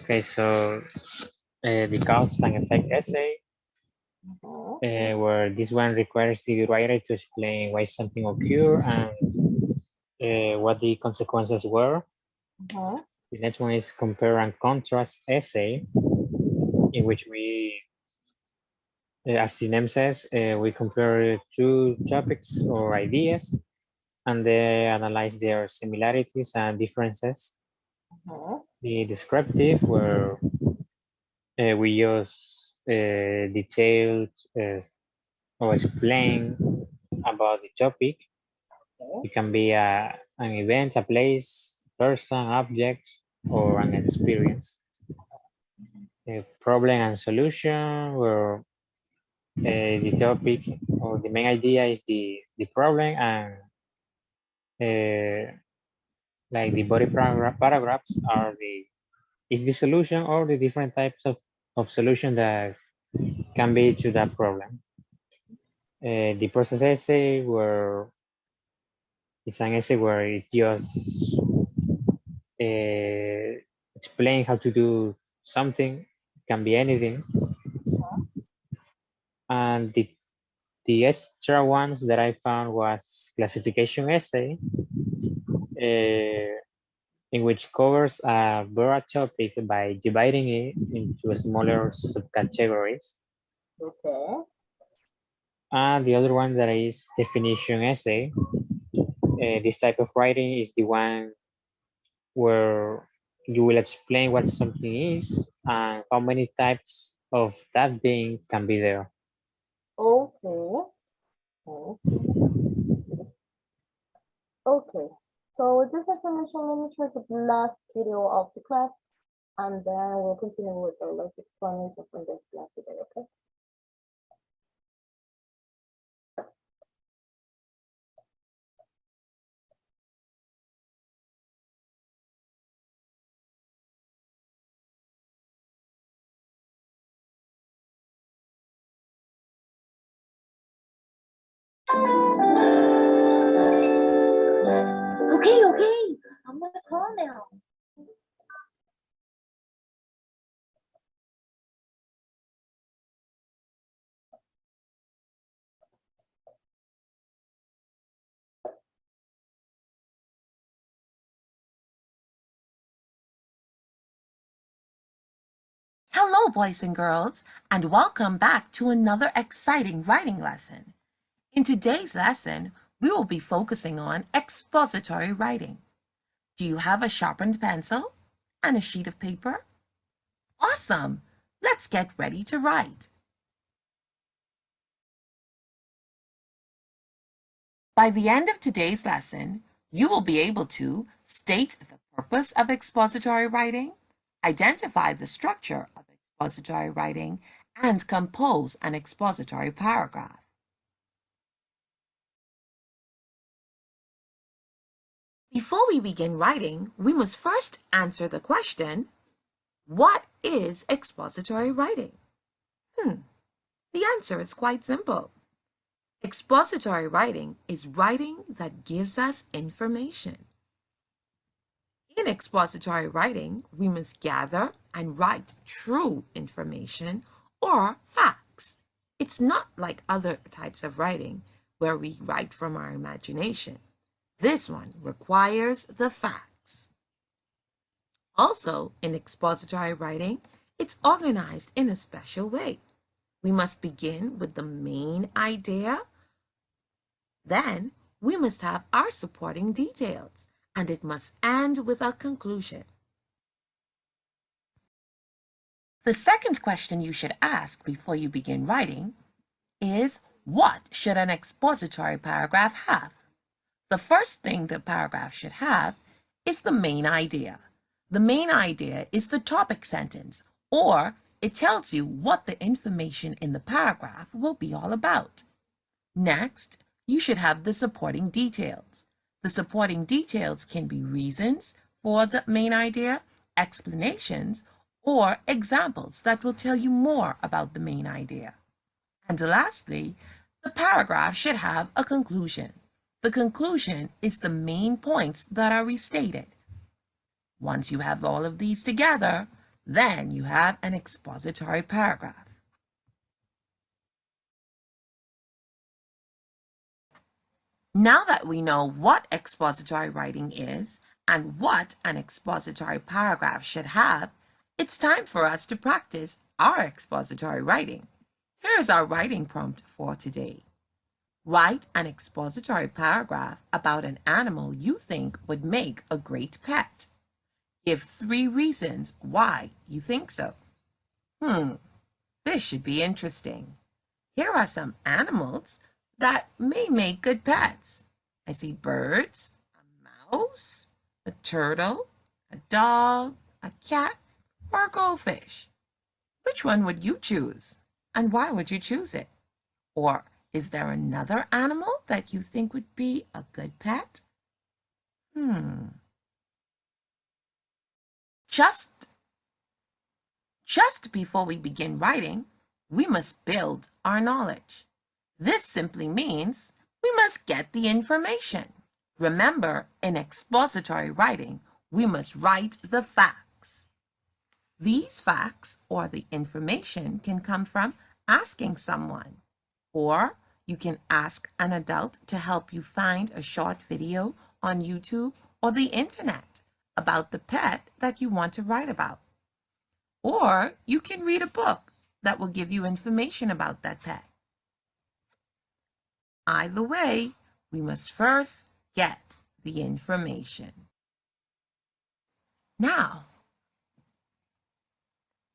Okay, so the cause and effect essay, where this one requires the writer to explain why something occurred and what the consequences were. The next one is compare and contrast essay, in which we, as the name says, we compare two topics or ideas and then analyze their similarities and differences. The descriptive, where we use detailed or explain about the topic. It can be an event, a place, person, object, or an experience. Problem and solution, where the topic or the main idea is the problem, and like the body paragraphs are the solution or the different types of solution that can be to that problem. The process essay, where it's an essay where it just explain how to do something, can be anything. And the extra ones that I found was classification essay, in which covers a broad topic by dividing it into smaller subcategories. Okay. And the other one that is definition essay. This type of writing is the one where you will explain what something is and how many types of that thing can be there. Okay. Okay. So with this information, let me show the last video of the class, and then we'll continue with the last explanation from this class today, okay? Okay, I'm gonna call now. Hello, boys and girls, and welcome back to another exciting writing lesson. In today's lesson, we will be focusing on expository writing. Do you have a sharpened pencil and a sheet of paper? Awesome! Let's get ready to write. By the end of today's lesson, you will be able to state the purpose of expository writing, identify the structure of expository writing, and compose an expository paragraph. Before we begin writing, we must first answer the question, what is expository writing? The answer is quite simple. Expository writing is writing that gives us information. In expository writing, we must gather and write true information or facts. It's not like other types of writing where we write from our imagination. This one requires the facts. Also, in expository writing, it's organized in a special way. We must begin with the main idea. Then, we must have our supporting details, and it must end with a conclusion. The second question you should ask before you begin writing is, what should an expository paragraph have? The first thing the paragraph should have is the main idea. The main idea is the topic sentence, or it tells you what the information in the paragraph will be all about. Next, you should have the supporting details. The supporting details can be reasons for the main idea, explanations, or examples that will tell you more about the main idea. And lastly, the paragraph should have a conclusion. The conclusion is the main points that are restated. Once you have all of these together, then you have an expository paragraph. Now that we know what expository writing is and what an expository paragraph should have, it's time for us to practice our expository writing. Here is our writing prompt for today. Write an expository paragraph about an animal you think would make a great pet. Give 3 reasons why you think so. This should be interesting. Here are some animals that may make good pets. I see birds, a mouse, a turtle, a dog, a cat, or a goldfish. Which one would you choose? And why would you choose it? Or is there another animal that you think would be a good pet? Just before we begin writing, we must build our knowledge. This simply means we must get the information. Remember, in expository writing, we must write the facts. These facts or the information can come from asking someone, or you can ask an adult to help you find a short video on YouTube or the internet about the pet that you want to write about. Or you can read a book that will give you information about that pet. Either way, we must first get the information. Now,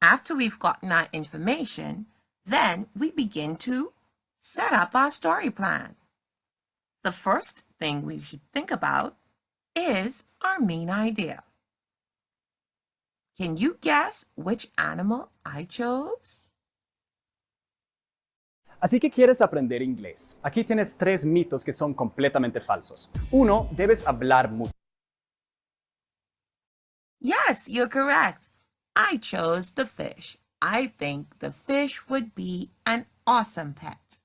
after we've gotten our information, then we begin to set up our story plan. The first thing we should think about is our main idea. Can you guess which animal I chose? Así que quieres aprender inglés. Aquí tienes 3 mitos que son completamente falsos. 1, debes hablar mucho. Yes, you're correct. I chose the fish. I think the fish would be an awesome pet.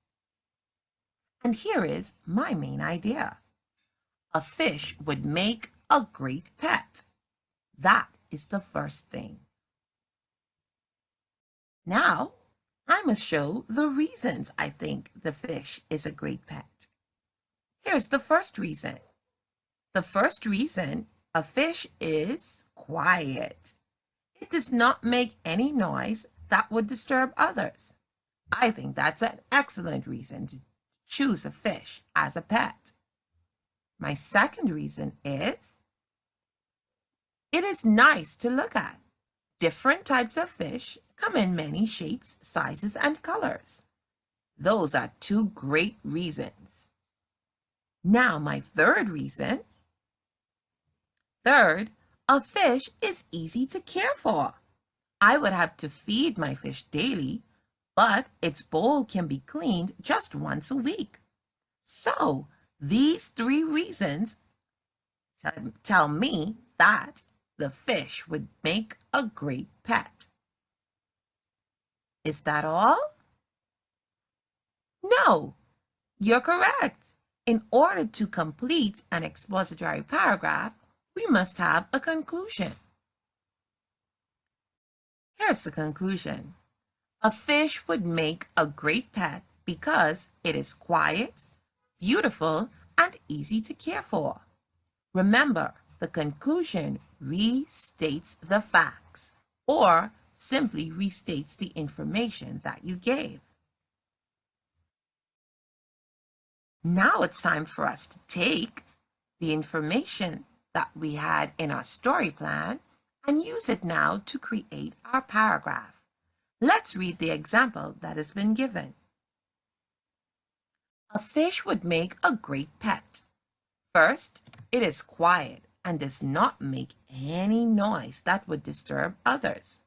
And here is my main idea. A fish would make a great pet. That is the first thing. Now, I must show the reasons I think the fish is a great pet. Here's the first reason. The first reason, a fish is quiet. It does not make any noise that would disturb others. I think that's an excellent reason to choose a fish as a pet. My second reason is it is nice to look at. Different types of fish come in many shapes, sizes, and colors. Those are 2 great reasons. Now, my third reason. Third, a fish is easy to care for. I would have to feed my fish daily, but its bowl can be cleaned just once a week. So, these 3 reasons tell me that the fish would make a great pet. Is that all? No, you're correct. In order to complete an expository paragraph, we must have a conclusion. Here's the conclusion. A fish would make a great pet because it is quiet, beautiful, and easy to care for. Remember, the conclusion restates the facts or simply restates the information that you gave. Now it's time for us to take the information that we had in our story plan and use it now to create our paragraph. Let's read the example that has been given. A fish would make a great pet. First, it is quiet and does not make any noise that would disturb others.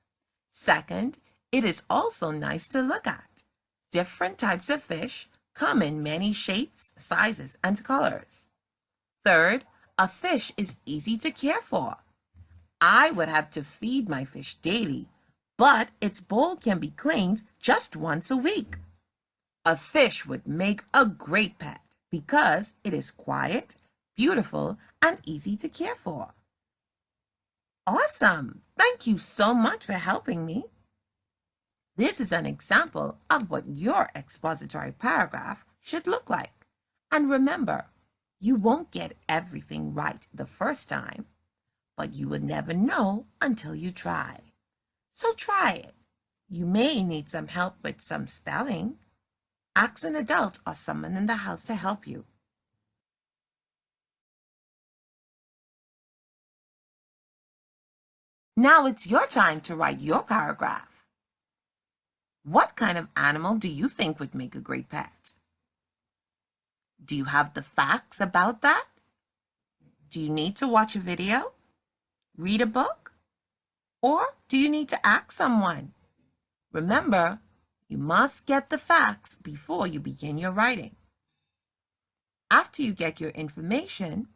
Second, it is also nice to look at. Different types of fish come in many shapes, sizes, and colors. Third, a fish is easy to care for. I would have to feed my fish daily, but its bowl can be cleaned just once a week. A fish would make a great pet because it is quiet, beautiful, and easy to care for. Awesome! Thank you so much for helping me. This is an example of what your expository paragraph should look like. And remember, you won't get everything right the first time, but you will never know until you try. So try it. You may need some help with some spelling. Ask an adult or someone in the house to help you. Now it's your time to write your paragraph. What kind of animal do you think would make a great pet? Do you have the facts about that? Do you need to watch a video? Read a book? Or do you need to ask someone? Remember, you must get the facts before you begin your writing. After you get your information,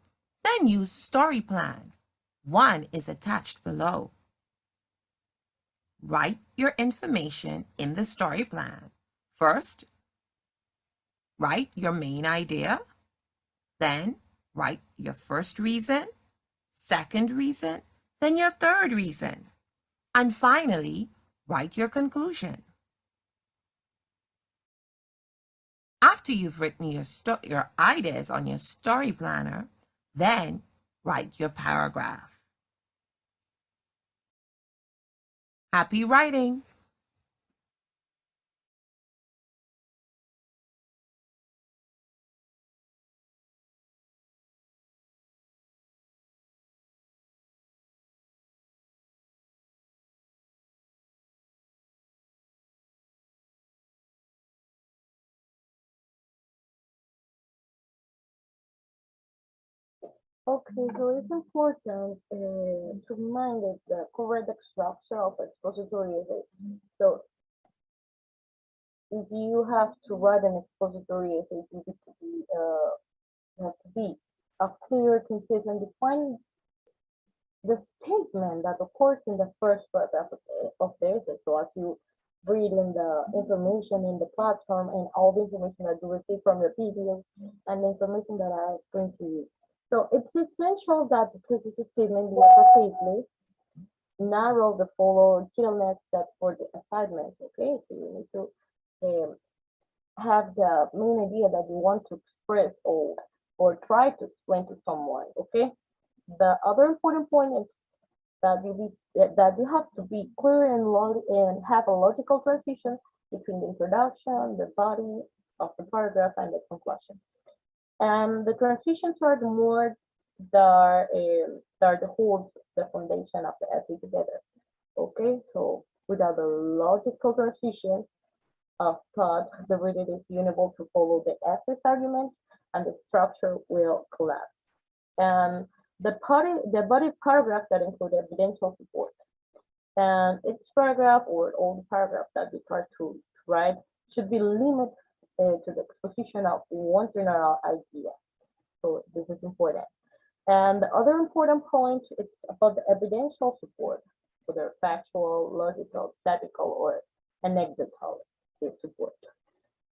then use the story plan. One is attached below. Write your information in the story plan. First, write your main idea. Then, write your first reason, second reason, then your third reason. And finally, write your conclusion. After you've written your ideas on your story planner, then write your paragraph. Happy writing! Okay, so it's important to mind the correct structure of expository essay. So if you have to write an expository essay, you have to be a clear, concise, and define the statement that occurs in the first paragraph of the essay. So as you read in the information in the platform and all the information that you receive from your videos and the information that I bring to you. So it's essential that the thesis statement be appropriately narrow the follow next step for the assignment. Okay, so you need to have the main idea that you want to express or try to explain to someone. Okay, the other important point is that you have to be clear and have a logical transition between the introduction, the body of the paragraph, and the conclusion. And the transitions are the hold the foundation of the essay together. Okay, so without a logical transition of thought, the reader is unable to follow the essay's argument, and the structure will collapse. And the body paragraph that include evidential support. And each paragraph or all the paragraphs that you try to write should be limited to the exposition of one general idea. So this is important. And the other important point is about the evidential support, whether factual, logical, statistical, or anecdotal support.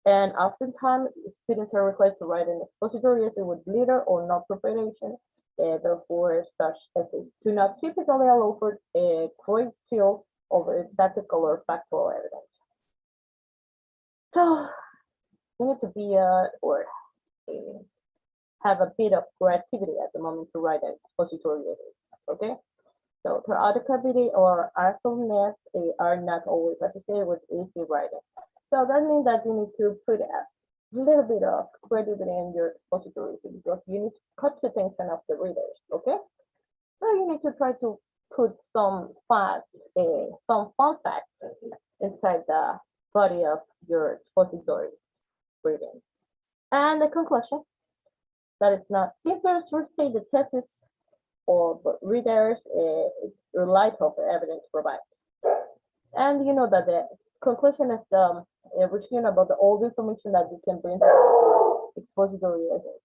And oftentimes, students are required to write an expository essay with little or no preparation. Therefore, such essays do not typically allow for a great deal of statistical or factual evidence. So you need to be have a bit of creativity at the moment to write an expository essay. Okay, so productivity or artfulness are not always associated with easy writing. So that means that you need to put a little bit of creativity in your expository because you need to catch the attention of the readers. Okay, so you need to try to put some facts, some fun facts inside the body of your expository reading. And the conclusion that is not simply to restate the thesis or readers, it's the light of the evidence provided. And you know that the conclusion is the revision about all the information that you can bring to the expository essay.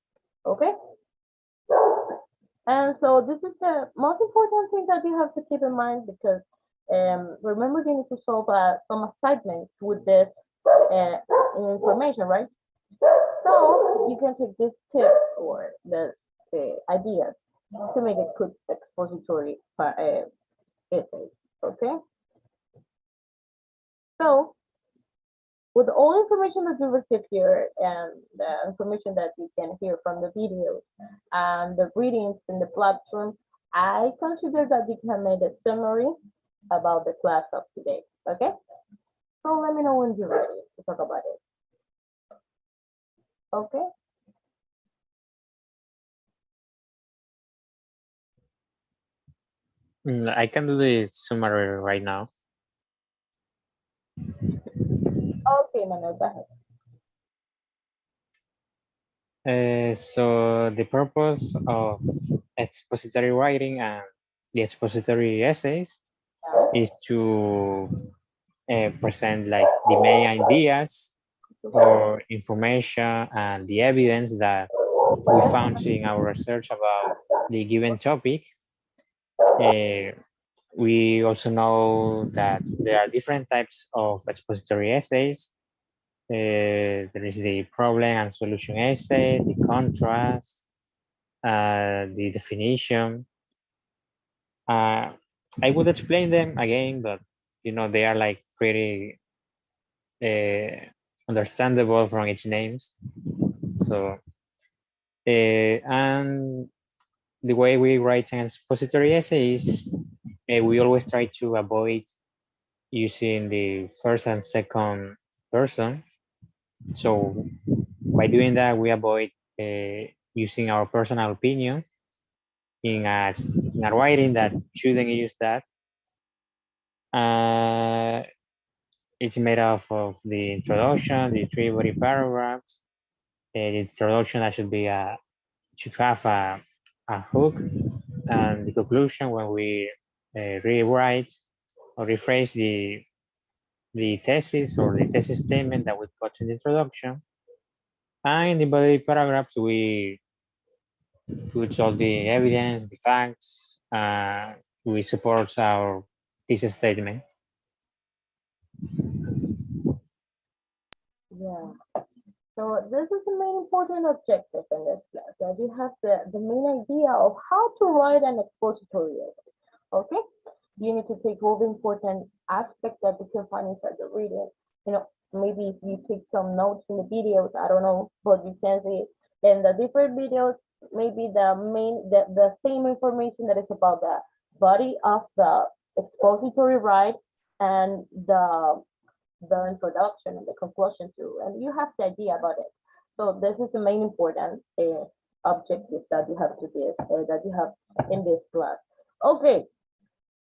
Okay? And so this is the most important thing that you have to keep in mind because Remember, you need to solve some assignments with this information, right? So you can take these tips or these ideas to make a good expository essay, okay? So with all information that you receive here and the information that you can hear from the videos and the readings in the platform, I consider that you can make a summary about the class of today, okay? So let me know when you're ready to talk about it. Okay? I can do the summary right now. Okay, Manuel, go ahead. So the purpose of expository writing and the expository essays is to present like the main ideas or information and the evidence that we found in our research about the given topic. We also know that there are different types of expository essays. There is the problem and solution essay, the contrast, the definition. I would explain them again, but you know they are like pretty understandable from its names. So, and the way we write an expository essay is we always try to avoid using the first and second person. So by doing that, we avoid using our personal opinion in a writing that shouldn't use that. It's made up of the introduction, the three body paragraphs. The introduction that should have a hook, and the conclusion when we rewrite or rephrase the thesis or the thesis statement that we got in the introduction. And in the body paragraphs, we put all the evidence, the facts, we support our thesis statement. Yeah. So this is the main important objective in this class, that you have the main idea of how to write an expository essay, okay? You need to take all the important aspects that you can find inside the reading. You know, maybe if you take some notes in the videos, I don't know, but you can see in the different videos, maybe the same information that is about the body of the expository write and the introduction and the conclusion too, and you have the idea about it. So this is the main important objective that you have to give, that you have in this class. Okay,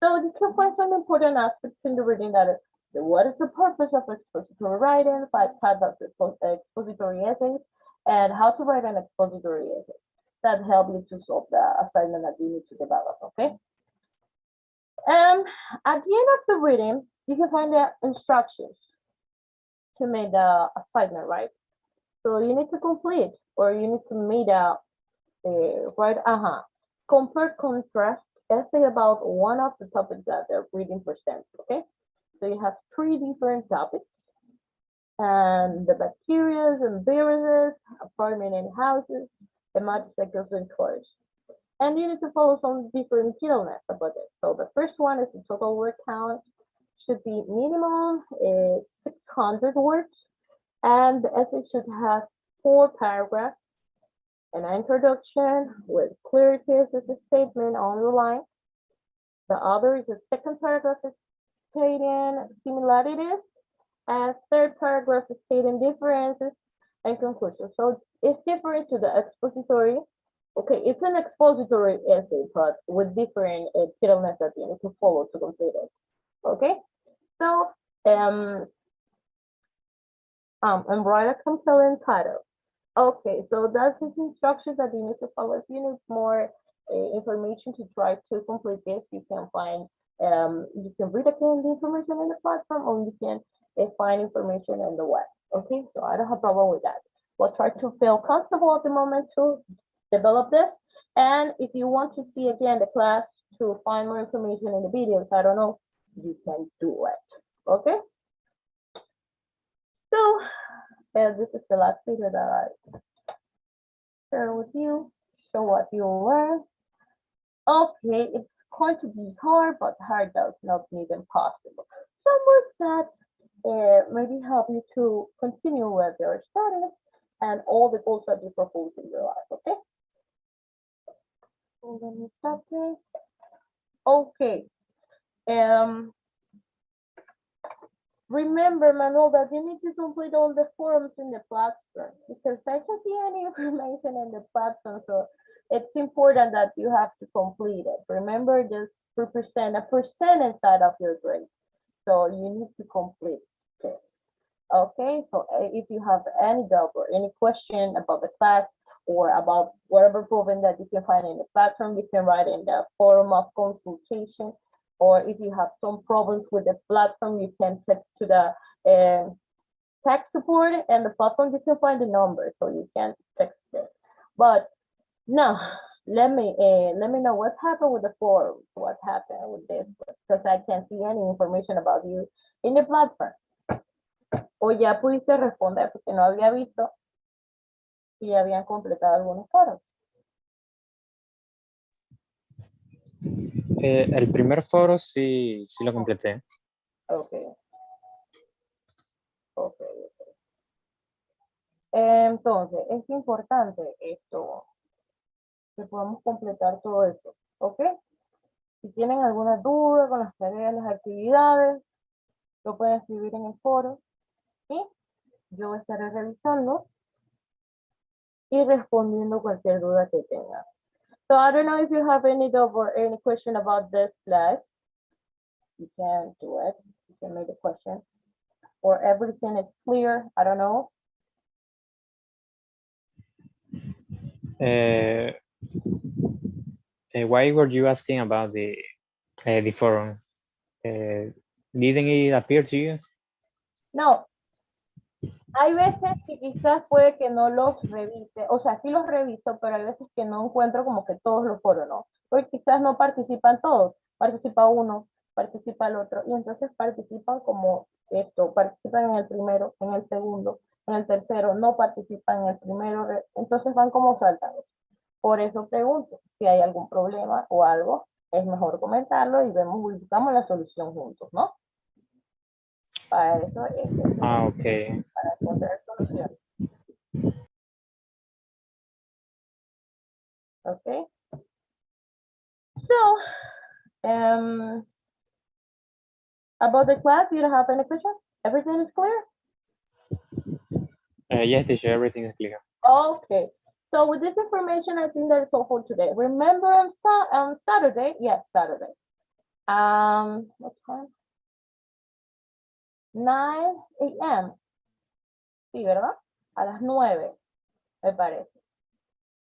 so you can find some important aspects in the reading that is, what is the purpose of expository writing, 5 types of expository essays, and how to write an expository essay. That help you to solve the assignment that you need to develop, okay? And at the end of the reading, you can find the instructions to make the assignment, right? So you need to complete, or you need to make write compare contrast essay about one of the topics that the reading presents, okay? So you have 3 different topics, and the bacteria and viruses, apartment and houses, the motorcycles and cars. And you need to follow some different keynotes about it. So the first one is the total word count should be minimum is 600 words, and the essay should have 4 paragraphs, an introduction with clear thesis statement on the line. The other is the second paragraph is stating similarities, and third paragraph is stating differences and conclusions. So it's different to the expository. Okay, it's an expository essay, but with different keynotes that you need to follow to complete it. Okay, so and write a compelling title. Okay, so that's the instructions that you need to follow. If you need more information to try to complete this, you can find you can read again the information in the platform, or you can find information on the web. Okay, so I don't have a problem with that. We'll try to feel comfortable at the moment to develop this. And if you want to see again the class to find more information in the videos, I don't know, you can do it. Okay? So, this is the last video that I share with you. Show what you learned. Okay, it's going to be hard, but hard does not mean impossible. Some words that maybe help you to continue with your studies and all the goals that you propose in your life, okay? So let me stop this. Okay. Remember, Manuel, that you need to complete all the forms in the platform because I can't see any information in the platform, so it's important that you have to complete it. Remember, just represent a percent inside of your grade. So you need to complete this. Okay, so if you have any doubt or any question about the class or about whatever problem that you can find in the platform, you can write in the forum of consultation. Or if you have some problems with the platform, you can text to the tech support and the platform, you can find the number, so you can text this. But now, let me know what happened with the forum, what happened with this, because I can't see any information about you in the platform. O ya pudiste responder, porque no había visto si habían completado algunos foros. El primer foro sí lo completé. Okay. Entonces, es importante esto, que podamos completar todo eso, ¿ok? Si tienen alguna duda con las tareas, las actividades, lo pueden escribir en el foro y yo estaré revisando y respondiendo cualquier duda que tengan. So I don't know if you have any doubt or any question about this class. You can do it. You can make a question. Or everything is clear. I don't know. Why were you asking about the forum? Didn't it appear to you? No. Hay veces que quizás puede que no los revise, o sea, sí los reviso, pero hay veces que no encuentro como que todos los foros, ¿no? Porque quizás no participan todos, participa uno, participa el otro, y entonces participan como esto, participan en el primero, en el segundo, en el tercero, no participan en el primero, entonces van como saltando. Por eso pregunto, si hay algún problema o algo, es mejor comentarlo y buscamos la solución juntos, ¿no? Para eso es Okay. para encontrar soluciones. Okay. So, about the class, you don't have any questions? Everything is clear? Yes, teacher, everything is clear. Okay. So with this information, I think that's all for today. Remember on Saturday? Yes, Saturday. What time? 9 a.m. Sí, ¿verdad? A las 9, me parece.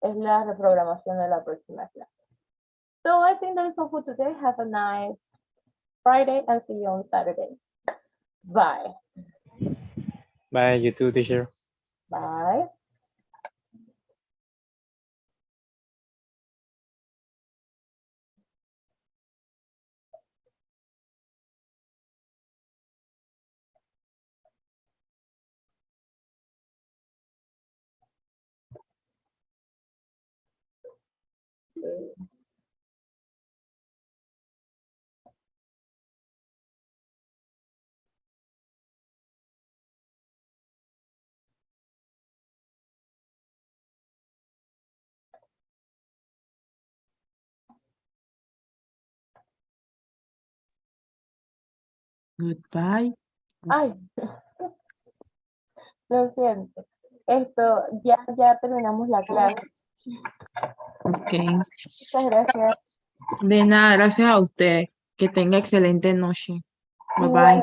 Es la reprogramación de la próxima clase. So I think that's all for today. Have a nice Friday and see you on Saturday. Bye. Bye, you too, teacher. Bye. Goodbye. Ay, lo siento. Esto, ya terminamos la clase. Ok. Muchas gracias. De nada, gracias a usted. Que tenga excelente noche. Bye Igual. bye.